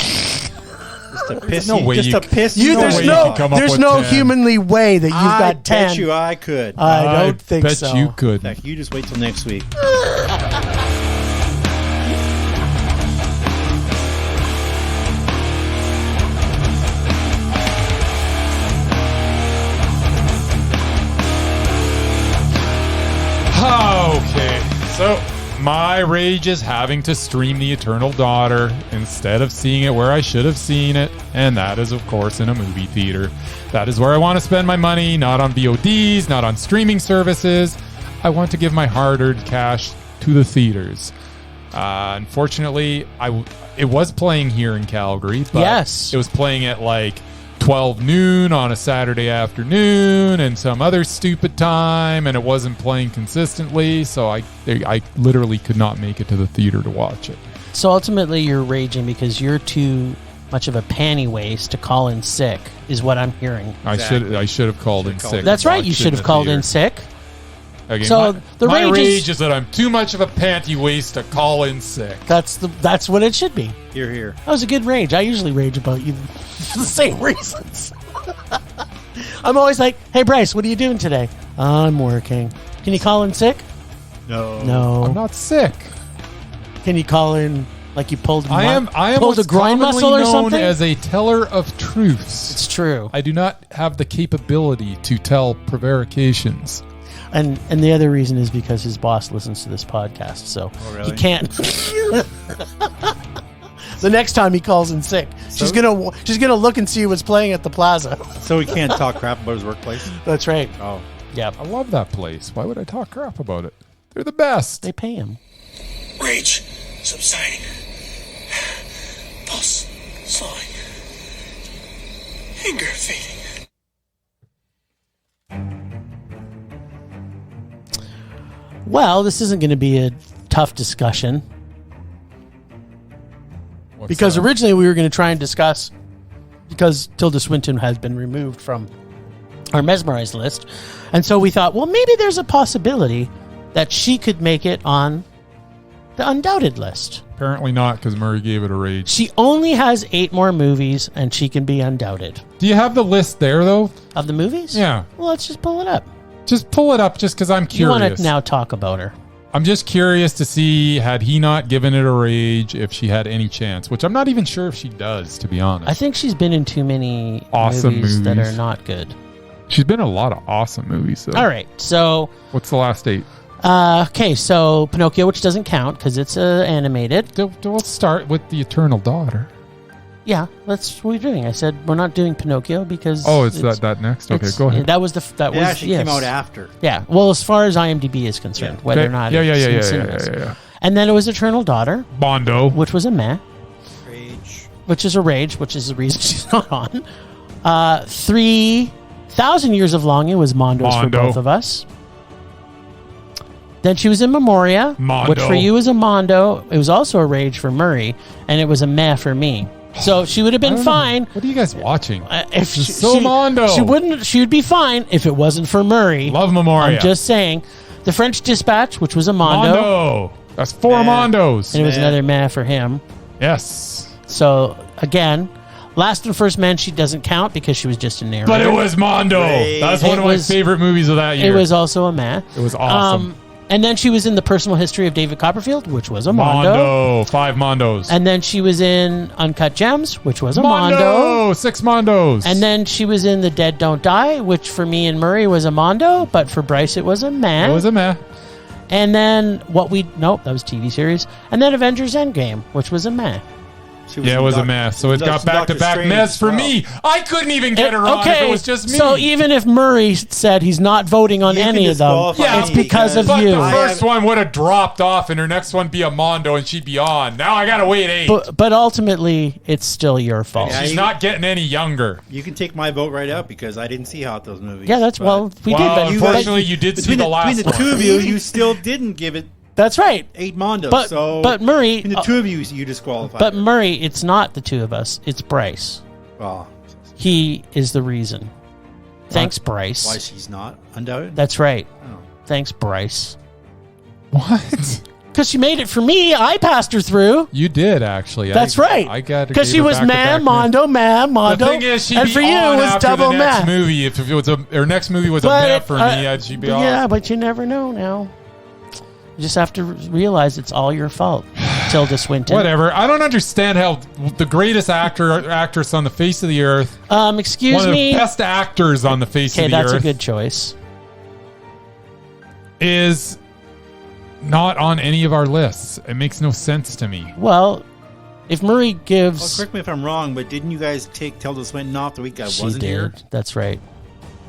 Just to piss no you. way Just you- to piss You, you. no there's way you no, can come up there's with no 10. humanly way that you've I got 10. bet you I could. I don't think bet so. you In could. fact, you just wait till next week. Okay, so my rage is having to stream The Eternal Daughter instead of seeing it where I should have seen it, and that is, of course, in a movie theater. That is where I want to spend my money, not on VODs, not on streaming services. I want to give my hard-earned cash to the theaters. Unfortunately, it was playing here in Calgary, but Yes. it was playing at like 12 noon on a Saturday afternoon and some other stupid time, and it wasn't playing consistently, so I literally could not make it to the theater to watch it. So ultimately, you're raging because you're too much of a panty waste to call in sick, is what I'm hearing. Exactly. I should have called in sick. That's and right. You watched it should have the called theater. in sick. Okay, So the my rage rage is- is that I'm too much of a panty waste to call in sick. That's what it should be. Here, here. That was a good rage. I usually rage about you for the same reasons. I'm always like, hey, Bryce, what are you doing today? I'm working. Can you call in sick? No. No. I'm not sick. Can you call in like you pulled I am pulled a what's groin commonly muscle or known something? as a teller of truths. It's true. I do not have the capability to tell prevarications. And the other reason is because his boss listens to this podcast, so really? he can't. The next time he calls in sick, she's gonna look and see what's playing at the plaza. So he can't talk crap about his workplace? That's right. Oh. Yeah, I love that place. Why would I talk crap about it? They're the best. they pay him. Rage subsiding. Pulse slowing. Anger fading. Well, this isn't going to be a tough discussion What's because that? originally we were going to try and discuss because Tilda Swinton has been removed from our Mesmerized list, and so we thought, well, maybe there's a possibility that she could make it on the Undoubted list. Apparently not, because Murray gave it a rage. She only has 8 more movies, and she can be Undoubted. Do you have the list there, though? Of the movies? Yeah. Well, let's just pull it up. Just pull it up, just because I'm You curious. want to now talk about her. I'm just curious to see, had he not given it a rage, if she had any chance, which I'm not even sure if she does, to be honest. I think she's been in too many Awesome movies that movies. are not good. She's been in a lot of awesome movies, though. All right, so... What's the last 8? Okay, so Pinocchio, which doesn't count because it's animated. Let's start with The Eternal Daughter. Yeah, that's what we're doing. I said we're not doing Pinocchio because Oh, it's that next? Okay, it's- go ahead. That was that It was actually yes. came out after. Yeah, well, as far as IMDb is concerned, Yeah. whether Okay. or not Yeah, it's yeah, in yeah, cinemas. yeah. And then it was Eternal Daughter, Bondo. which was a meh, Rage. which is a rage, which is the reason she's not on. 3,000 Years of Longing was Mondo's for Mondo. both of us. Then she was in Memoria, Mondo. which for you is a Mondo. It was also a rage for Murray, and it was a meh for me. So she would have I been don't know. fine. What are you guys watching? If This is so Mondo. She wouldn't. She would be fine if it wasn't for Murray. Love Memoria. I'm just saying. The French Dispatch, which was a Mondo, Mondo. That's 4 Meh. Mondos. and it was Meh. another meh for him. Yes. So again, Last and First Men she doesn't count because she was just a narrator. But it was Mondo. Great. That's one It of my was- favorite movies of that It year. was also a meh. It was awesome. And then she was in The Personal History of David Copperfield, which was a Mondo. Mondo. 5 Mondos. And then she was in Uncut Gems, which was a Mondo. 6 Mondos. And then she was in The Dead Don't Die, which for me and Murray was a Mondo, but for Bryce it was a meh. it was a meh. And then that was TV series. And then Avengers Endgame, which was a meh. She Yeah, it in was a Doc- mess. So it's Doctor- got back-to-back Strange mess for as well. me. I couldn't even get her on if it was just me. So even if Murray said he's not voting on You can any of them, disqualify Yeah, it's me because of but you. the I first have- one would have dropped off and her next one be a Mondo and she'd be on. Now I gotta wait 8. But ultimately, it's still your fault. Yeah, She's you- not getting any younger. You can take my vote right out because I didn't see Hot those movies. Yeah, that's But we well, did. But unfortunately, you did see between the last between the one. two of you, you still didn't give it that's right. 8 Mondos. But so but Murray, between the two of you, you disqualified. but Murray, it's not the two of us. It's Bryce. well, He is the reason. Thanks, Bryce. why she's not undoubted? That's right. Oh. Thanks, Bryce. What? Because she made it for me. I passed her through. You did, actually. That's right. I got because she was man, Mondo, man, Mondo. The thing is, she'd and be for you, on it was after double the next man. movie. If it was her next movie was a man for me, she'd be on. Yeah, but you never know now. You just have to realize it's all your fault, Tilda Swinton. Whatever. I don't understand how the greatest actress on the face of the earth. Excuse one of me. the best actors on the face of the earth. Okay, that's a good choice. Is not on any of our lists. It makes no sense to me. Well, if Murray gives... Well, correct me if I'm wrong, but didn't you guys take Tilda Swinton off the week I wasn't here? That's right.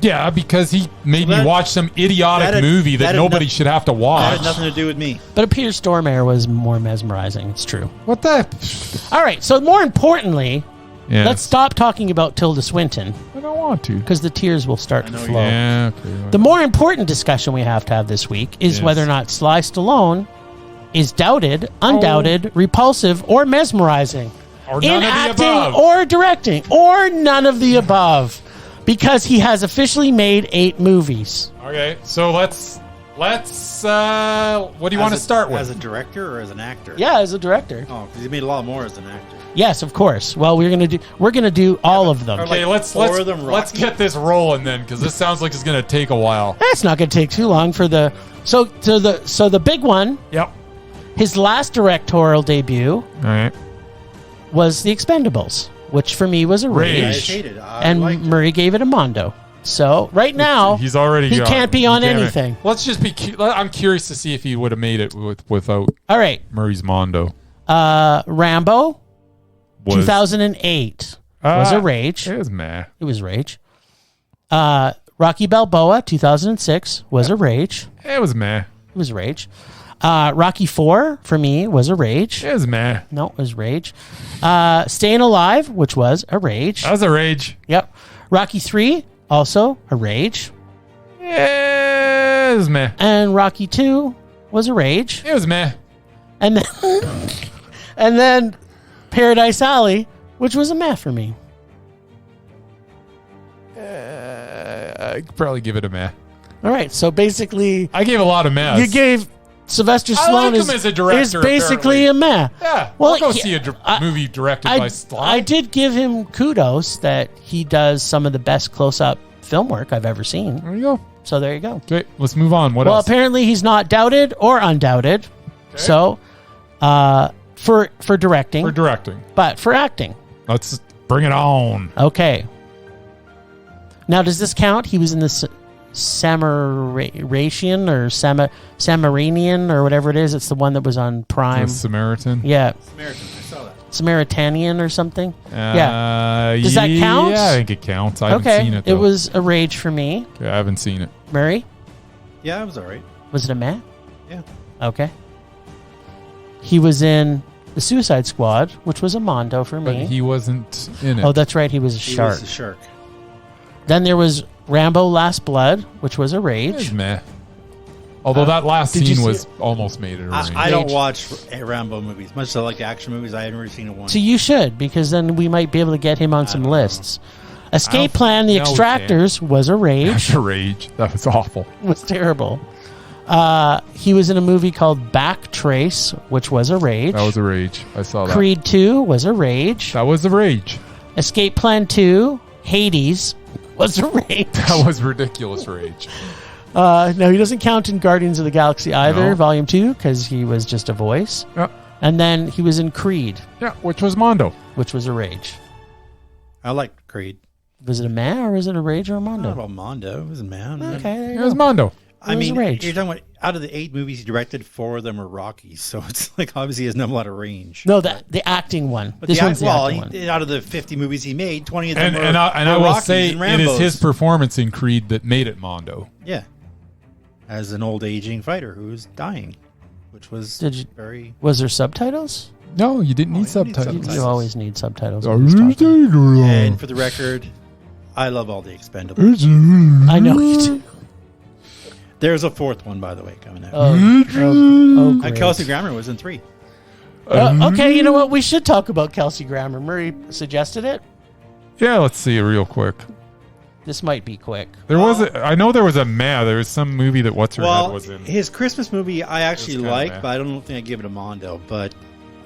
Yeah, because he made me watch some idiotic movie that nobody should have to watch. That had nothing to do with me. But Peter Stormare was more mesmerizing. It's true. What the? All right, so more importantly, Yes. let's stop talking about Tilda Swinton. I don't want to. Because the tears will start to flow. Yeah, okay. The more important discussion we have to have this week is whether or not Sly Stallone is doubted, undoubted, repulsive, or mesmerizing. Or none in of the acting above. or directing, or none of the above. Because he has officially made 8 movies. Okay, so let's what do you want to start with? As a director or as an actor? Yeah, as a director. Oh, because he made a lot more as an actor. Yes, of course. Well, we're gonna do all of them. Okay, like let's four of them let's Rocky? get this rolling then, because this sounds like it's going to take a while. That's not gonna take too long for the so the big one. Yep. His last directorial debut All right. was The Expendables, which for me was a Rage. I rage, hated it. I and liked it. Murray gave it a mondo. So right now He's already he got- can't be he on can't- anything. Let's just be. I'm curious to see if he would have made it without All right, Murray's Mondo. Rambo, Was 2008 was a rage. It was meh. It was rage. Rocky Balboa, 2006 was a rage. It was meh. It was rage. Rocky 4 for me was a rage. It was meh. No, it was rage. Staying Alive, which was a rage. That was a rage. Yep. Rocky 3, also a rage. It was meh. And Rocky 2 was a rage. It was meh. And then, and then Paradise Alley, which was a meh for me. I'd probably give it a meh. All right, so basically, I gave a lot of mehs. you gave Sylvester I Stallone like him as a director, is basically apparently. a meh. Yeah. Well, I'll go he- see a movie directed by Stallone. I did give him kudos that he does some of the best close-up film work I've ever seen. There you go. So there you go. Okay, let's move on. What Well, else? apparently he's not doubted or undoubted. Okay. So, for directing, For directing. but for acting, Let's bring it on. okay. Now, does this count? He was in the Samaratian or Samarinian or whatever it is. It's the one that was on Prime. The Samaritan. Yeah, American. I saw that. Samaritanian or something. Yeah. Does that Yeah, count? I think it counts. I haven't Okay, seen it, it though. was a rage for me. Okay, I haven't seen it. Murray, Yeah, it was all right. was it a meh? Yeah. Okay. He was in the Suicide Squad, which was a mondo for But me. he wasn't in it. Oh, that's right. He was a He shark. was a shark. Then there was Rambo: Last Blood, which was a It was rage. meh. Although that last did you scene see was almost made it a range. I don't Rage. watch Rambo movies. Much as I like action movies, I haven't really seen a one. So you should, because then we might be able to get him on some don't know. lists. Escape don't- Plan: The no, we Extractors was a rage. That's a rage. That was awful. Was terrible. He was in a movie called Back Trace, which was a rage. That was a rage. I saw that. Creed 2 was a rage. That was a rage. Escape Plan 2, Hades was a rage. That was ridiculous rage. No, he doesn't count in Guardians of the Galaxy either, No. Volume 2, because he was just a voice. Yeah, And then he was in Creed, yeah, which was Mondo. which was a rage. I liked Creed. Was it a man or was it a rage or a Not mondo? about Mondo. It was a man. Okay, there It you was go. Mondo. I It was mean, a rage. you're talking about out of the 8 movies he directed, 4 of them were Rockies. So it's like obviously he doesn't have a lot of range. No, the acting one. But This one's the acting one. out of the 50 movies he made, 20 of them And were, I were will Rockies say and it is Rambos. his performance in Creed that made it Mondo. Yeah. As an old aging fighter who's dying, which was Did you- very... Was there subtitles? No, you didn't need you need subtitles. subtitles. You always need subtitles. when he's talking. And for the record, I love all the Expendables. I know you do. There's a 4th one, by the way, coming out. Oh, great. Kelsey Grammer was in 3. Okay, you know what? We should talk about Kelsey Grammer. Murray suggested it. Yeah, let's see it real quick. This might be quick. There was I know there was a There was some movie that What's-Her-Head was in. His Christmas movie I actually liked, but I don't think I give it a Mondo. But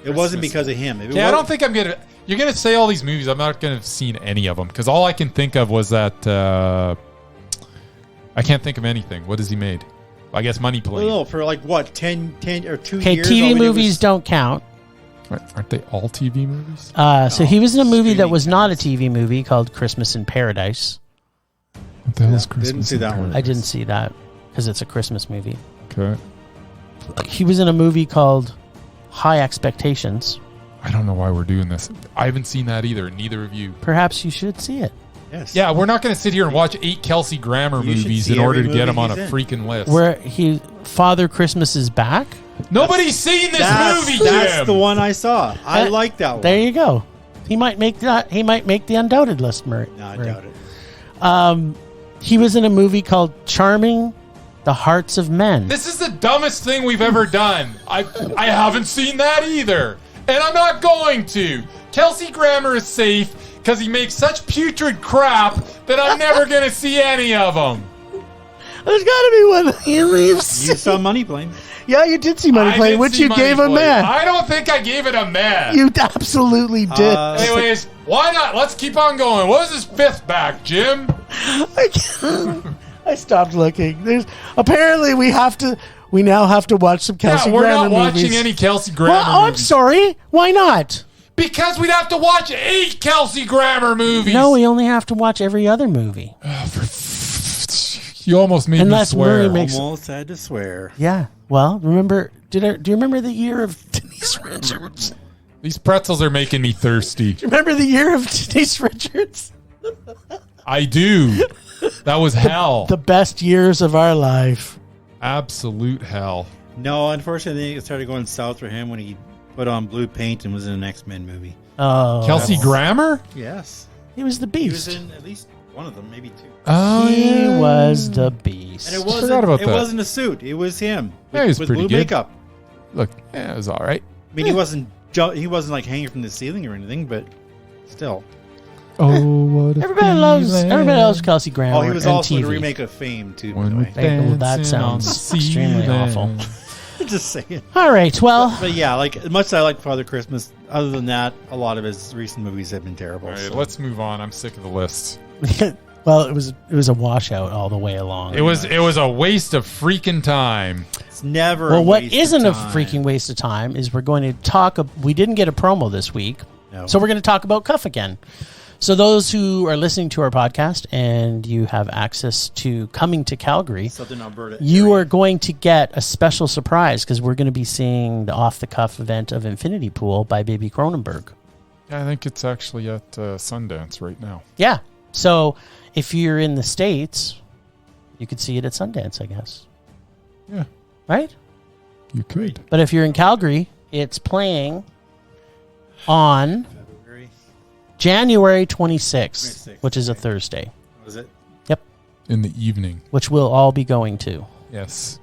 it wasn't because of him. I don't think I'm going to... You're going to say all these movies. I'm not going to have seen any of them. Because all I can think of was that... I can't think of anything. What has he made? I guess Money Plane. No, for like what, 10 or 2 Okay, years? TV movies don't count. Aren't they all TV movies? So he was in a movie that was not a TV movie called Christmas in Paradise. What the hell is Christmas? Didn't see that one. I didn't see that because it's a Christmas movie. Okay. He was in a movie called High Expectations. I don't know why we're doing this. I haven't seen that either. Neither of you. Perhaps you should see it. Yes. Yeah, we're not going to sit here and watch 8 Kelsey Grammer movies in order to get them on a freaking list. Where Father Christmas is Back. Nobody's seen this movie, Jim. That's the one I saw. I like that one. There you go. He might make that. He might make the Undoubted list, Murray. No, I doubt it. He was in a movie called Charming the Hearts of Men. This is the dumbest thing we've ever done. I haven't seen that either. And I'm not going to. Kelsey Grammer is safe because he makes such putrid crap that I'm never going to see any of them. There's got to be one. You saw Money Plane. Yeah, you did see Money Plane, which you gave a meh. I don't think I gave it a meh. You absolutely did. Anyways, why not? Let's keep on going. What was his 5th back, Jim? I stopped looking. Apparently we now have to watch some Kelsey Grammer movies. We're not watching any Kelsey Grammer movies. I'm sorry. Why not? Because we'd have to watch 8 Kelsey Grammer movies. No, we only have to watch every other movie. You almost made me swear. Almost had to swear. Yeah. Well, remember? Do you remember the year of Denise Richards? These pretzels are making me thirsty. Do you remember the year of Denise Richards? I do. That was hell. The best years of our life. Absolute hell. No, unfortunately, it started going south for him when he put on blue paint and was in an X-Men movie. Oh, Kelsey Grammer? Yes. He was the Beast. He was in at least one of them, maybe 2. Oh, he was the Beast. And it wasn't a suit. It was him. Yeah, he was with pretty blue good. Makeup. Look, yeah, it was all right. I mean, he wasn't like hanging from the ceiling or anything, but still. Oh, what everybody loves Kelsey Grammer. Oh, he was also TV. in the remake of Fame too. By the way. That sounds extremely awful. Just saying. All right, well, but yeah, like as much as I like Father Christmas, other than that, a lot of his recent movies have been terrible. All right, let's move on. I'm sick of the list. Well, it was a washout all the way along. It was a waste of freaking time. It's never. Well, what isn't a freaking waste of time is we're going to talk. We didn't get a promo this week, so we're going to talk about Cuff again. So those who are listening to our podcast and you have access to coming to Calgary, Southern Alberta, you are going to get a special surprise because we're going to be seeing the off-the-cuff event of Infinity Pool by Baby Cronenberg. Yeah, I think it's actually at Sundance right now. Yeah. So if you're in the States, you could see it at Sundance, I guess. Yeah. Right? You could. But if you're in Calgary, it's playing on January 26th, which is a Thursday. Was it? Yep. In the evening. Which we'll all be going to. Yes.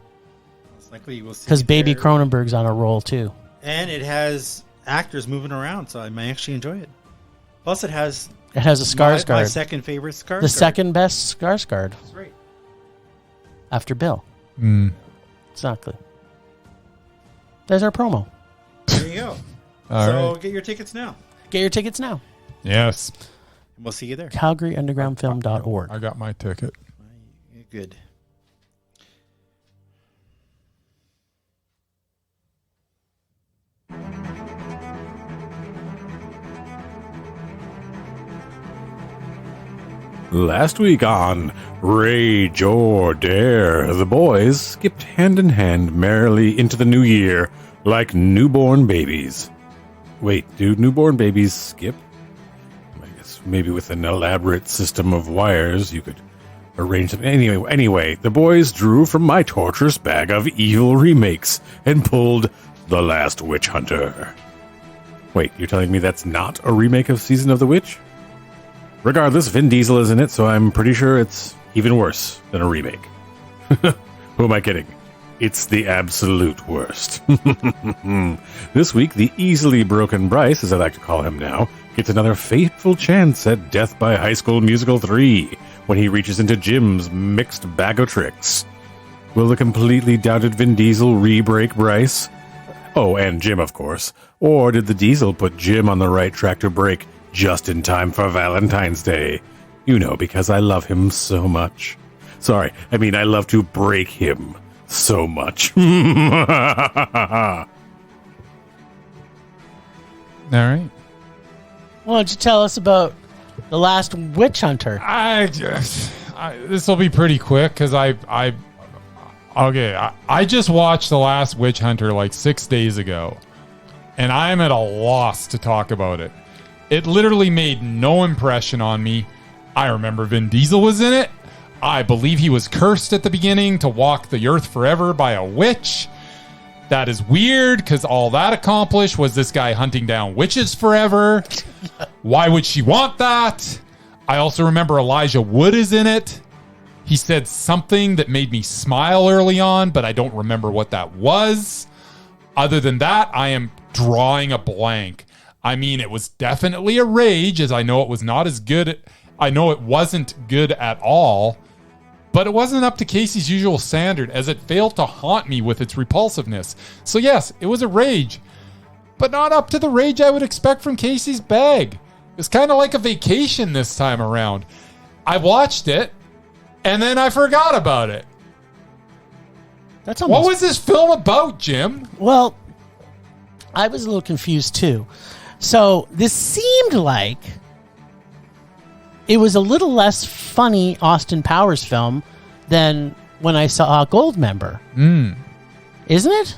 Most likely you will see. Because Baby Cronenberg's on a roll, too. And it has actors moving around, so I may actually enjoy it. Plus, it has a Skarsgård. My second favorite Skarsgård. The second best Skarsgård. That's right. After Bill. Exactly. There's our promo. There you go. So get your tickets now. Get your tickets now. Yes. We'll see you there. CalgaryUndergroundFilm.org. I got my ticket. Good. Last week on Rage or Dare, the boys skipped hand in hand merrily into the new year like newborn babies. Wait, do newborn babies skip? I guess maybe with an elaborate system of wires you could arrange them. Anyway, the boys drew from my torturous bag of evil remakes and pulled The Last Witch Hunter. Wait, you're telling me that's not a remake of Season of the Witch? Regardless, Vin Diesel is in it, so I'm pretty sure it's even worse than a remake. Who am I kidding? It's the absolute worst. This week, the easily broken Bryce, as I like to call him now, gets another fateful chance at death by High School Musical 3 when he reaches into Jim's mixed bag of tricks. Will the completely doubted Vin Diesel re-break Bryce? Oh, and Jim, of course. Or did the Diesel put Jim on the right track to break just in time for Valentine's Day? You know, because I love him so much. Sorry, I mean I love to break him so much. All right. Why don't you tell us about The Last Witch Hunter? This will be pretty quick because I just watched The Last Witch Hunter like 6 days ago, and I'm at a loss to talk about it. It literally made no impression on me. I remember Vin Diesel was in it. I believe he was cursed at the beginning to walk the earth forever by a witch. That is weird because all that accomplished was this guy hunting down witches forever. Why would she want that? I also remember Elijah Wood is in it. He said something that made me smile early on, but I don't remember what that was. Other than that, I am drawing a blank. I mean, it was definitely a rage, as I know it was not as good. I know it wasn't good at all, but it wasn't up to Casey's usual standard, as it failed to haunt me with its repulsiveness. So yes, it was a rage, but not up to the rage I would expect from Casey's bag. It was kind of like a vacation this time around. I watched it, and then I forgot about it. That's almost... What was this film about, Jim? Well, I was a little confused too. So this seemed like it was a little less funny Austin Powers film than when I saw Goldmember. Isn't it?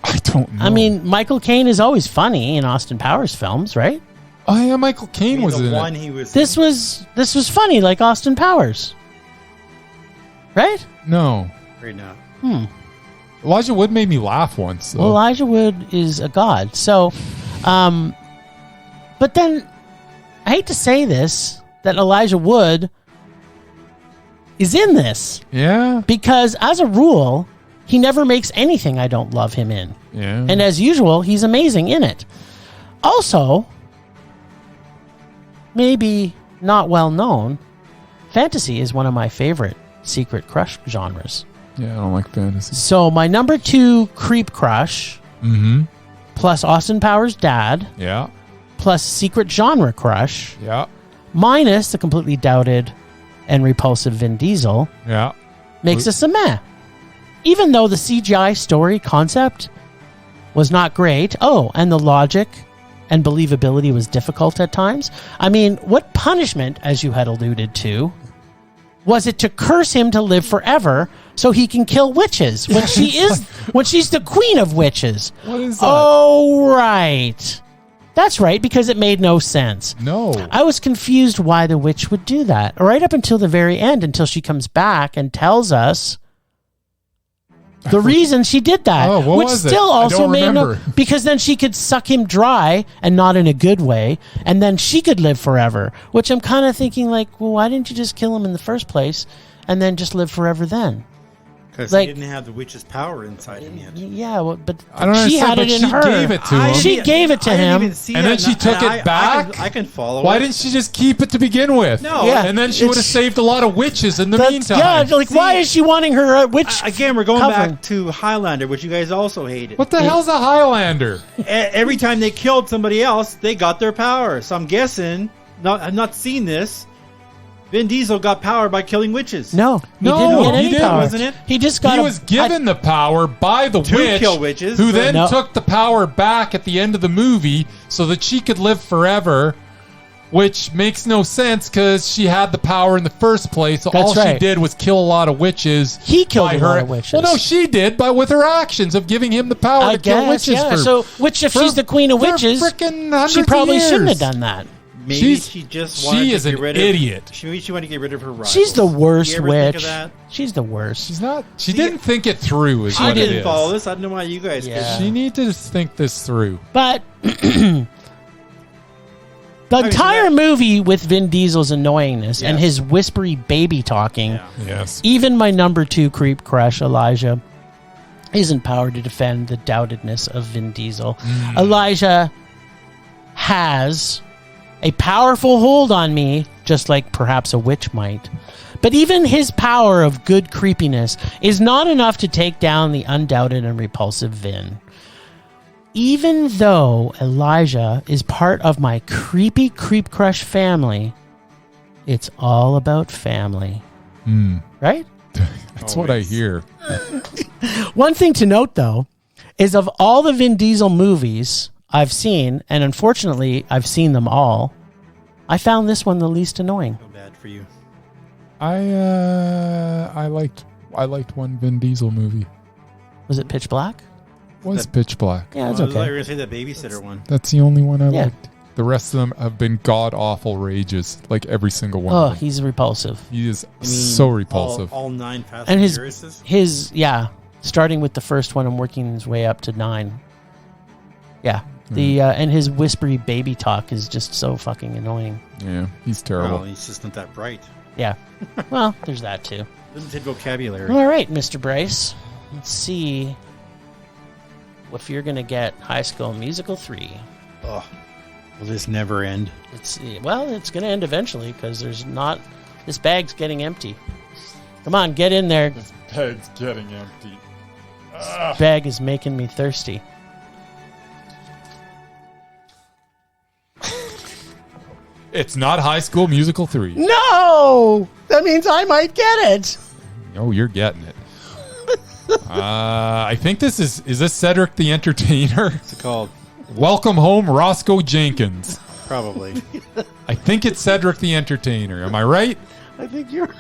I don't know. I mean, Michael Caine is always funny in Austin Powers films, right? Oh yeah, Michael Caine was in one it. he was This was funny like Austin Powers. Right? No. right now. Elijah Wood made me laugh once. Though. Well, Elijah Wood is a god. So, but then I hate to say this, that Elijah Wood is in this. Yeah. Because as a rule, he never makes anything I don't love him in. Yeah. And as usual, he's amazing in it. Also, maybe not well known, fantasy is one of my favorite secret crush genres. Yeah, I don't like fantasy. So my number 2 creep crush, plus Austin Powers' dad, Yeah. plus secret genre crush, Yeah. minus the completely doubted and repulsive Vin Diesel, Yeah. makes us a meh. Even though the CGI story concept was not great, and the logic and believability was difficult at times. I mean, what punishment, as you had alluded to, was it to curse him to live forever so he can kill witches when she's the queen of witches? What is that? Oh, right. That's right, because it made no sense. No. I was confused why the witch would do that, right up until the very end, until she comes back and tells us the reason she did that. Oh, what which was it? still I also don't made remember. because then she could suck him dry and not in a good way, and then she could live forever. Which I'm kind of thinking, like, well, why didn't you just kill him in the first place and then just live forever then? Because Like- he didn't have the witch's power inside him yet. Yeah, well, but I don't she understand, had it but in she her. gave it to him. She gave it to I didn't him. even see And that, then she took it back? I can follow Why it. didn't she just keep it to begin with? No. Yeah. And then she would have It's- saved a lot of witches in the That's- meantime. Yeah, like, why is she wanting her witch? Again, we're going covering? back to Highlander, which you guys also hated. What the hell's a Highlander? Every time they killed somebody else, they got their power. So I'm guessing, I've not seen this, Vin Diesel got power by killing witches. No, he No, didn't get he any didn't, power. wasn't it? He just got He was given the power by the To witch, kill witches, who but- then No. took the power back at the end of the movie so that she could live forever, which makes no sense because she had the power in the first place. So That's all she right. did was kill a lot of witches. He killed by a her. lot of witches. Well, no, she did, but with her actions of giving him the power I to kill guess, witches. yeah. For, So, which if for- she's the queen of for witches, frickin' hundreds she of probably shouldn't have years. done that. Maybe She's- she just she wanted is to get an rid idiot. of. She wanted to get rid of her rivals. She's the worst You ever think witch. of that? She's the worst. She's not. She See, didn't think it through. Is I what it didn't is. follow this. I don't know why you guys Yeah. could. She need to think this through. But the entire movie with Vin Diesel's annoyingness and Yes. his whispery baby talking, Yeah. Yes. even my number 2 creep crush, Elijah, isn't empowered to defend the doubtedness of Vin Diesel. Elijah has a powerful hold on me, just like perhaps a witch might. But even his power of good creepiness is not enough to take down the undoubted and repulsive Vin. Even though Elijah is part of my creepy creep crush family, it's all about family. Right? That's what I hear. One thing to note, though, is of all the Vin Diesel movies I've seen, and unfortunately I've seen them all, I found this one the least annoying. So bad for you. I liked one Vin Diesel movie. Was it Pitch Black? Was Pitch Black. Yeah, it's I thought you okay. were going to say the babysitter one. That's the only one I Yeah. liked. The rest of them have been god-awful rages, like every single one Oh, of them. he's repulsive. He is You mean so repulsive. All 9 Fast And and his Furiouses? his starting with the first one and working his way up to 9. Yeah. The and his whispery baby talk is just so fucking annoying. Yeah, he's terrible. Well, he's just not that bright. Yeah. Well, there's that too. Limited vocabulary. All right, Mr. Bryce. Let's see if you're going to get High School Musical 3. Oh, will this never end? It's going to end eventually because there's not. This bag's getting empty. Come on, get in there. This bag's getting empty. This bag is making me thirsty. It's not High School Musical 3. No! That means I might get it. Oh, you're getting it. I think this is this Cedric the Entertainer? What's it called? Welcome Home, Roscoe Jenkins. Probably. I think it's Cedric the Entertainer. Am I right? I think you're.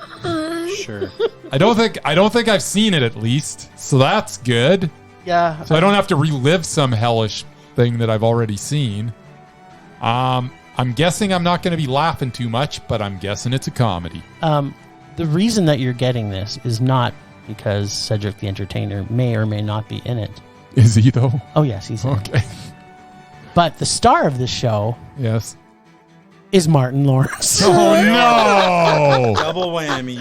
Sure. I don't think I've seen it at least. So that's good. Yeah. So I don't have to relive some hellish thing that I've already seen. I'm guessing I'm not going to be laughing too much, but I'm guessing it's a comedy. The reason that you're getting this is not because Cedric the Entertainer may or may not be in it. Is he though? Oh, yes, he's in it. Okay. But the star of this show Yes. is Martin Lawrence. Oh no! Double whammy.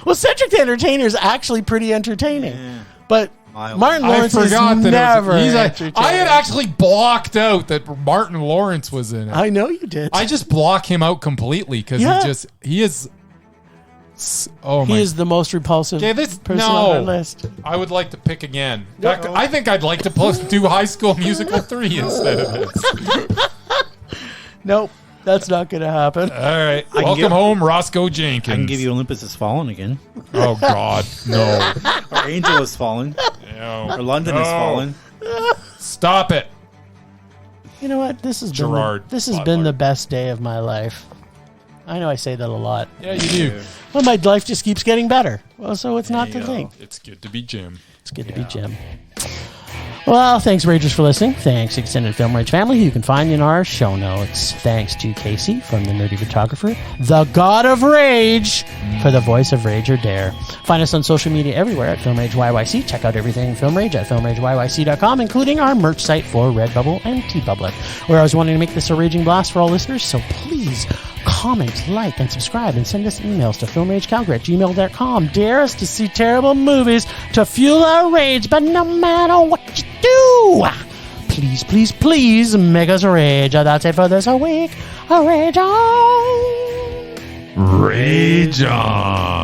Well, Cedric the Entertainer is actually pretty entertaining. Yeah. But Mild. Martin I Lawrence is forgot that never he's entertaining. I had actually blocked out that Martin Lawrence was in it. I know you did. I just block him out completely because Yeah. he is. Oh my! He is the most repulsive Okay, this person on our no. list. I would like to pick again. In fact, I think I'd like to do High School Musical 3 instead of this. Nope, that's not going to happen. All right, can welcome give- home, Roscoe Jenkins. I can give you Olympus Has Fallen again. Oh God, no! Or Angel Has Fallen. No. Or London Has No. Fallen. Stop it! You know what? This has Gerard been been Butler. the best day of my life. I know I say that a lot. Yeah, you do. Well, my life just keeps getting better. Well, so it's not There the you thing. go. It's good to be Jim. It's good to be Jim. Well, thanks, Ragers, for listening. Thanks, Extended Film Rage family, who you can find in our show notes. Thanks to Casey from The Nerdy Photographer, the God of Rage, for the voice of Rage or Dare. Find us on social media everywhere at Film Rage YYC. Check out everything Film Rage at filmrageyyc.com, including our merch site for Redbubble and TeePublic, where I was wanting to make this a raging blast for all listeners, so please comment, like, and subscribe, and send us emails to filmragecalgary@gmail.com. Dare us to see terrible movies to fuel our rage, but no matter what you do, please, please, please make us rage. That's it for this week. Rage on! Rage on.